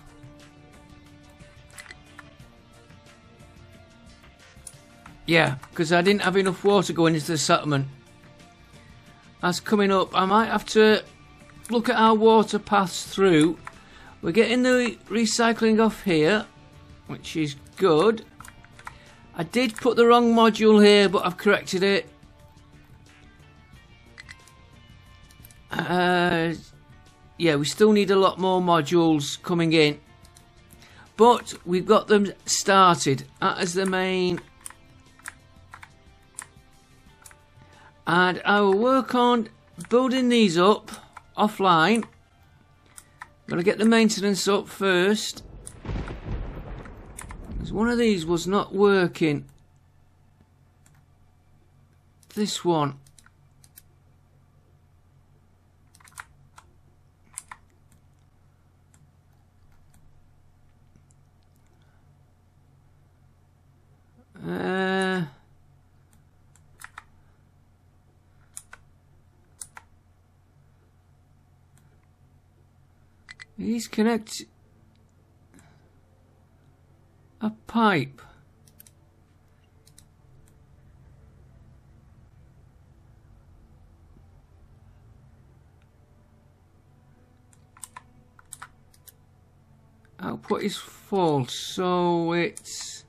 Yeah, because I didn't have enough water going into the settlement. That's coming up. I might have to look at our water paths through. We're getting the recycling off here, which is good. I did put the wrong module here, but I've corrected it. Yeah, we still need a lot more modules coming in, but we've got them started. That is the main. And I will work on building these up offline. I'm going to get the maintenance up first, because one of these was not working. This one. He's connected a pipe. Output is false, so it's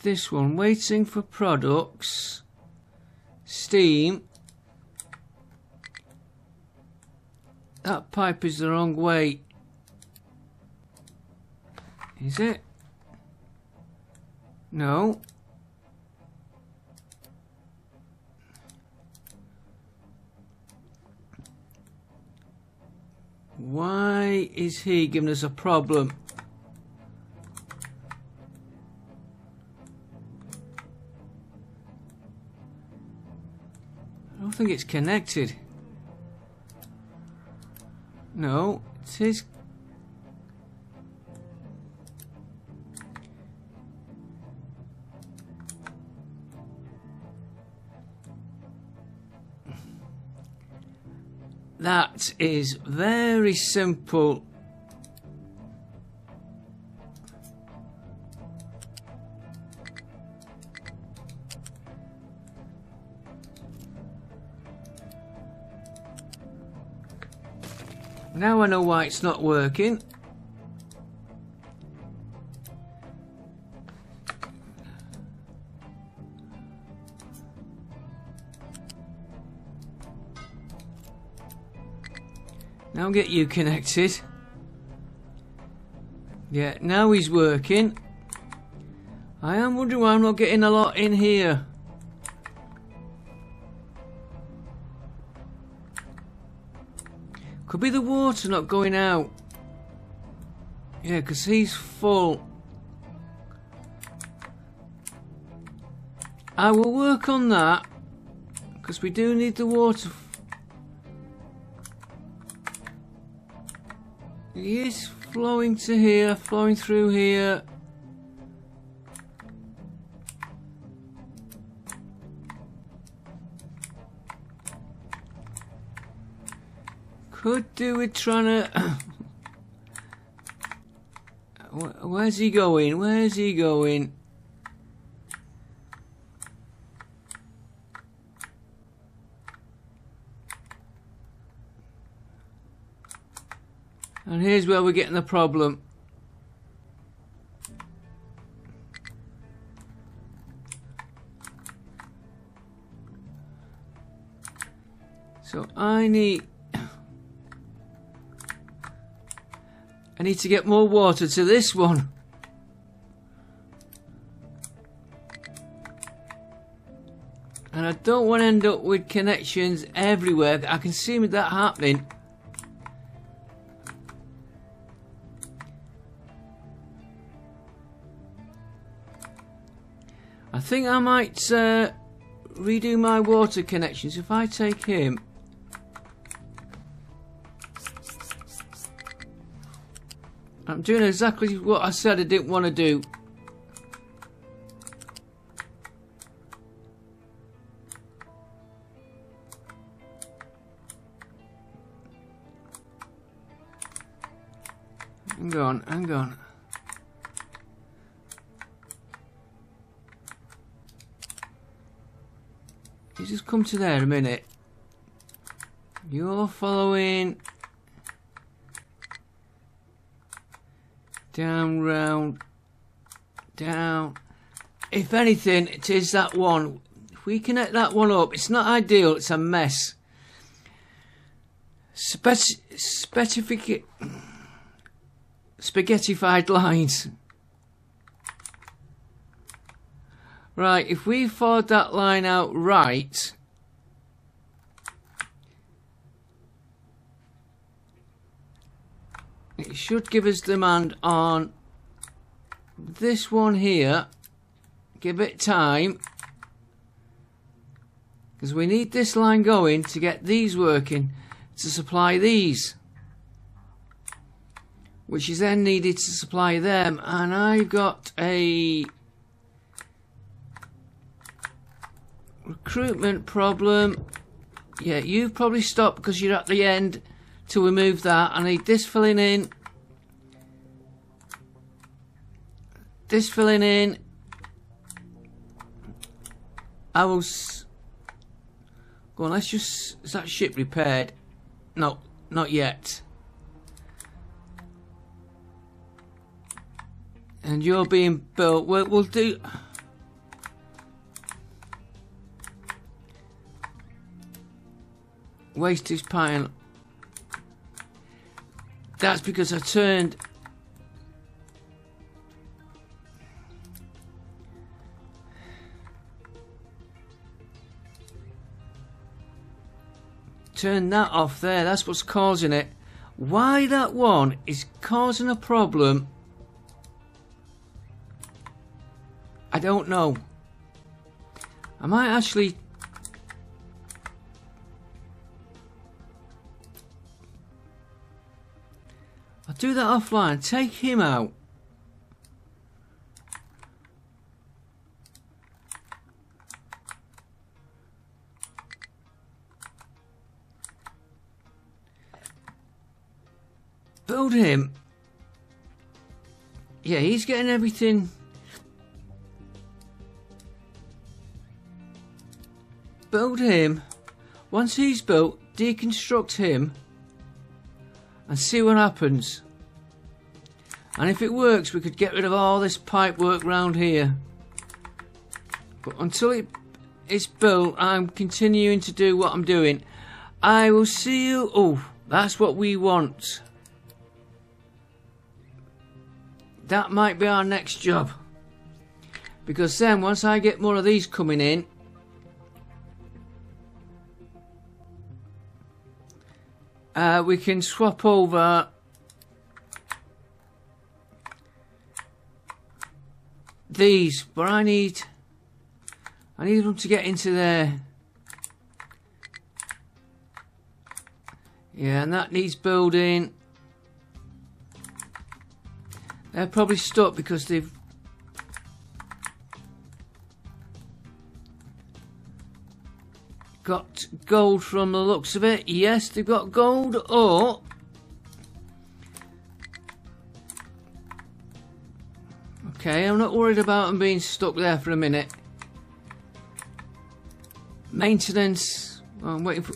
this one, waiting for products, steam. That pipe is the wrong way. Is it? No. Why is he giving us a problem? I don't think it's connected. No, it is. That is very simple. Now I know why it's not working. Now get you connected. Yeah, now he's working. I am wondering why I'm not getting a lot in here. Could be the water not going out. Yeah, because he's full. I will work on that, because we do need the water. He is flowing to here, flowing through here. Could do with trying to... Where's he going? Where's he going? And here's where we're getting the problem. So I need to get more water to this one. And I don't want to end up with connections everywhere. I can see that happening. I think I might redo my water connections. If I take him, I'm doing exactly what I said I didn't want to do. Hang on, hang on. You just come to there a minute. You're following down, round, down. If anything, it is that one. If we connect that one up, it's not ideal, it's a mess. Spaghettified lines. Right, if we followed that line out right, it should give us demand on this one here. Give it time, because we need this line going to get these working to supply these, which is then needed to supply them. And I've got a recruitment problem. Yeah, you've probably stopped because you're at the end till we move that. I need this filling in, this filling in. I will go on, let's just, is that ship repaired? No, not yet. And you're being built. We'll do. Wastage pile. That's because I turned. Turn that off there. That's what's causing it. Why that one is causing a problem, I don't know. I might actually I'll do that offline. Take him out. Build him. Yeah, he's getting everything. Build him. Once he's built, deconstruct him and see what happens. And if it works, we could get rid of all this pipe work round here. But until it's built, I'm continuing to do what I'm doing. I will see you. Oh, that's what we want. That might be our next job. Because then, once I get more of these coming in, we can swap over these, but I need them to get into there. Yeah, and that needs building. They're probably stuck because they've got gold from the looks of it. Yes, they've got gold. Or okay, I'm not worried about them being stuck there for a minute. Maintenance. Oh, I'm waiting for.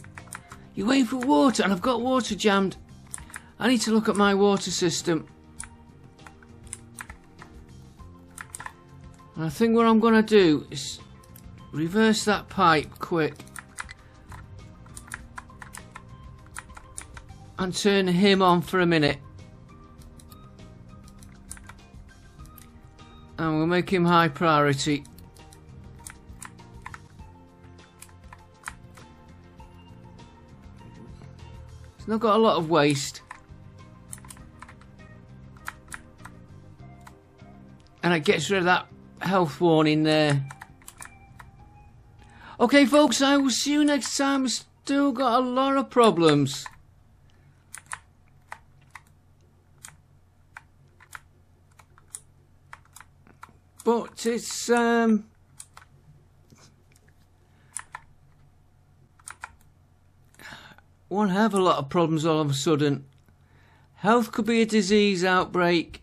You're waiting for water, and I've got water jammed. I need to look at my water system. And I think what I'm going to do is reverse that pipe quick and turn him on for a minute. And we'll make him high priority. He's not got a lot of waste. And it gets rid of that health warning there. Okay folks, I will see you next time. We've still got a lot of problems. But it's one have a lot of problems all of a sudden. Health could be a disease outbreak.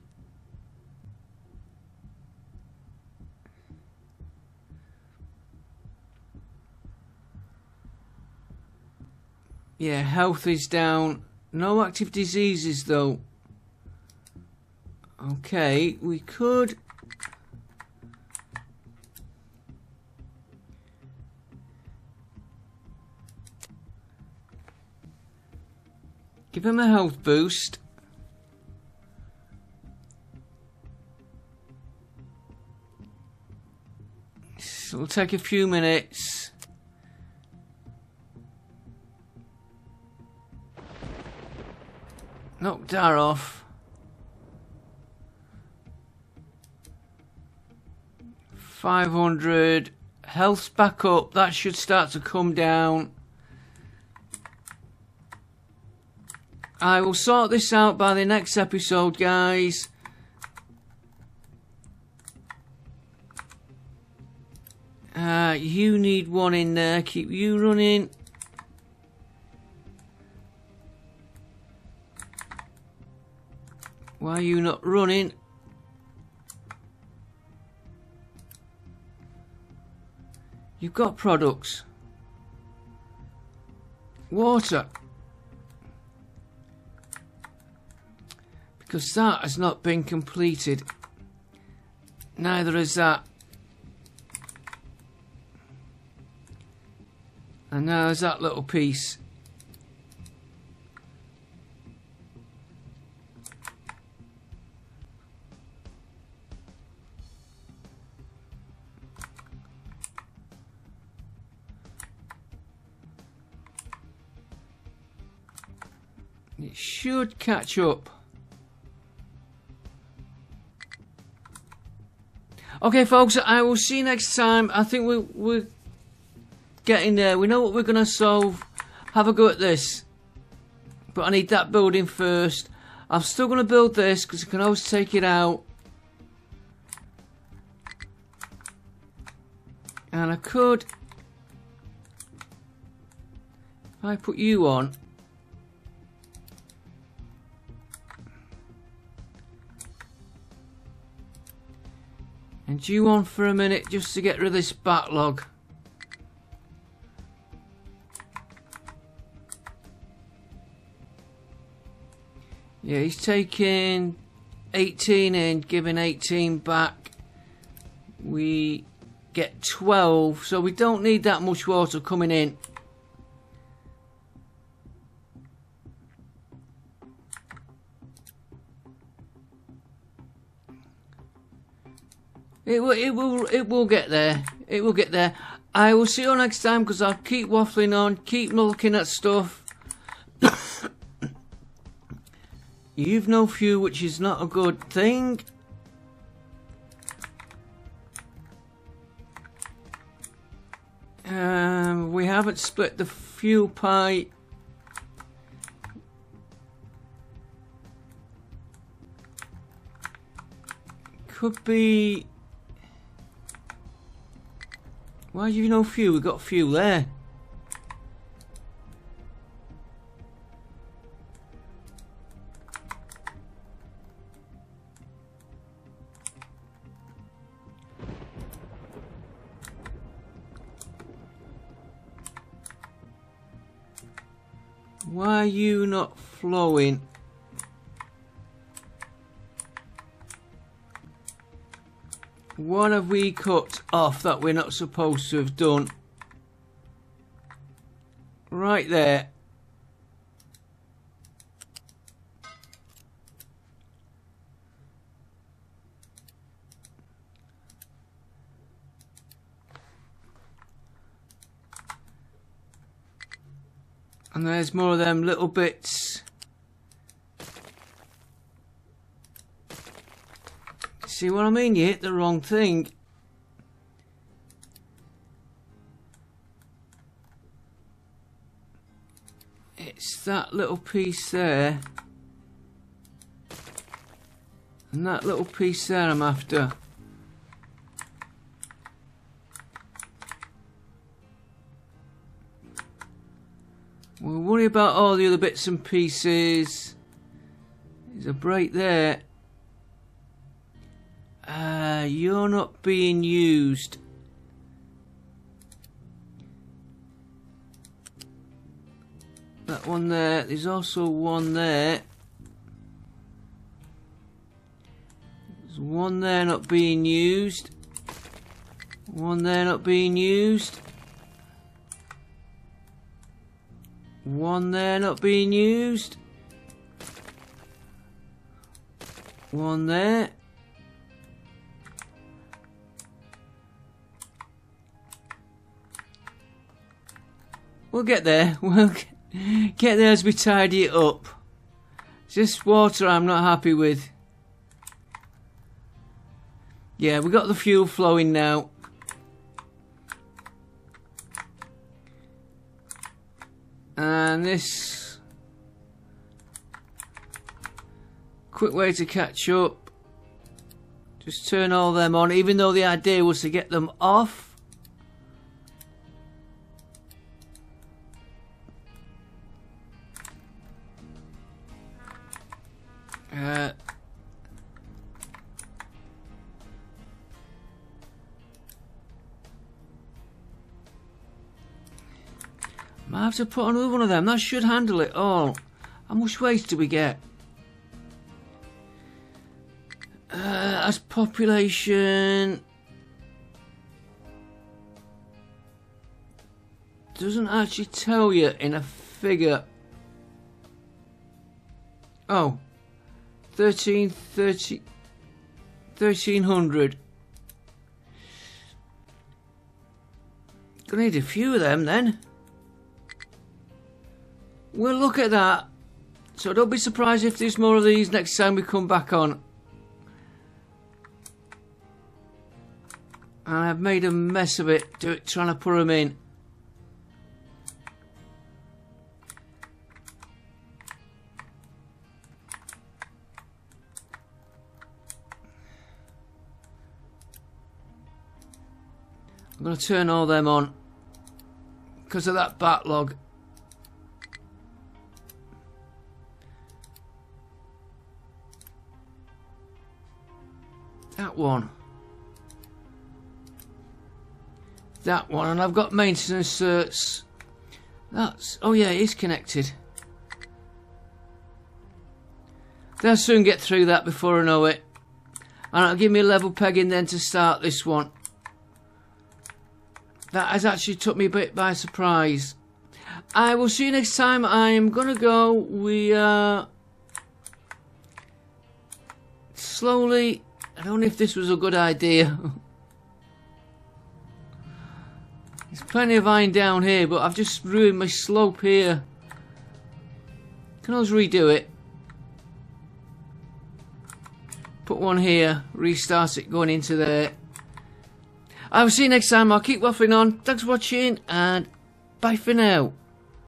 Yeah, health is down. No active diseases though. Okay, we could... give him a health boost. So it'll take a few minutes. Knock that off. 500. Health's back up. That should start to come down. I will sort this out by the next episode, guys. You need one in there. Keep you running. Why are you not running? You've got products. Water. Because that has not been completed. Neither has that. And now there's that little piece. It should catch up. Okay, folks, I will see you next time. I think we're getting there. We know what we're going to solve. Have a go at this. But I need that building first. I'm still going to build this because I can always take it out. And I could... if I put you on... and you on for a minute just to get rid of this backlog. Yeah, he's taking 18 in, giving 18 back. We get 12, so we don't need that much water coming in. It will get there. It will get there. I will see you next time because I'll keep waffling on, keep looking at stuff. You've no fuel, which is not a good thing. We haven't split the fuel pie. Could be... why have you no fuel? We've got fuel there. Why are you not flowing? What have we cut off that we're not supposed to have done? Right there. And there's more of them little bits. See what I mean? You hit the wrong thing. It's that little piece there. And that little piece there I'm after. We'll worry about all the other bits and pieces. There's a break there. You're not being used. That one there. There's also one there. There's one there not being used. One there not being used. One there not being used. One there. We'll get there. We'll get there as we tidy it up. It's just water I'm not happy with. Yeah, we got the fuel flowing now. And this quick way to catch up. Just turn all them on, even though the idea was to get them off. I have to put another one of them. That should handle it all. How much waste do we get? As population doesn't actually tell you in a figure. Oh, 1300. Gonna need a few of them then. We'll look at that. So don't be surprised if there's more of these next time we come back on. And I've made a mess of it trying to put them in. I'm going to turn all them on because of that backlog. That one. That one, and I've got maintenance certs. That's, oh yeah, it is connected. They'll soon get through that before I know it. And it'll give me a level pegging then to start this one. That has actually took me a bit by surprise. I will see you next time. I'm gonna go. We slowly. I don't know if this was a good idea. There's plenty of iron down here, but I've just ruined my slope here. Can always redo it. Put one here, restart it going into there. I will see you next time. I'll keep waffling on. Thanks for watching, and bye for now.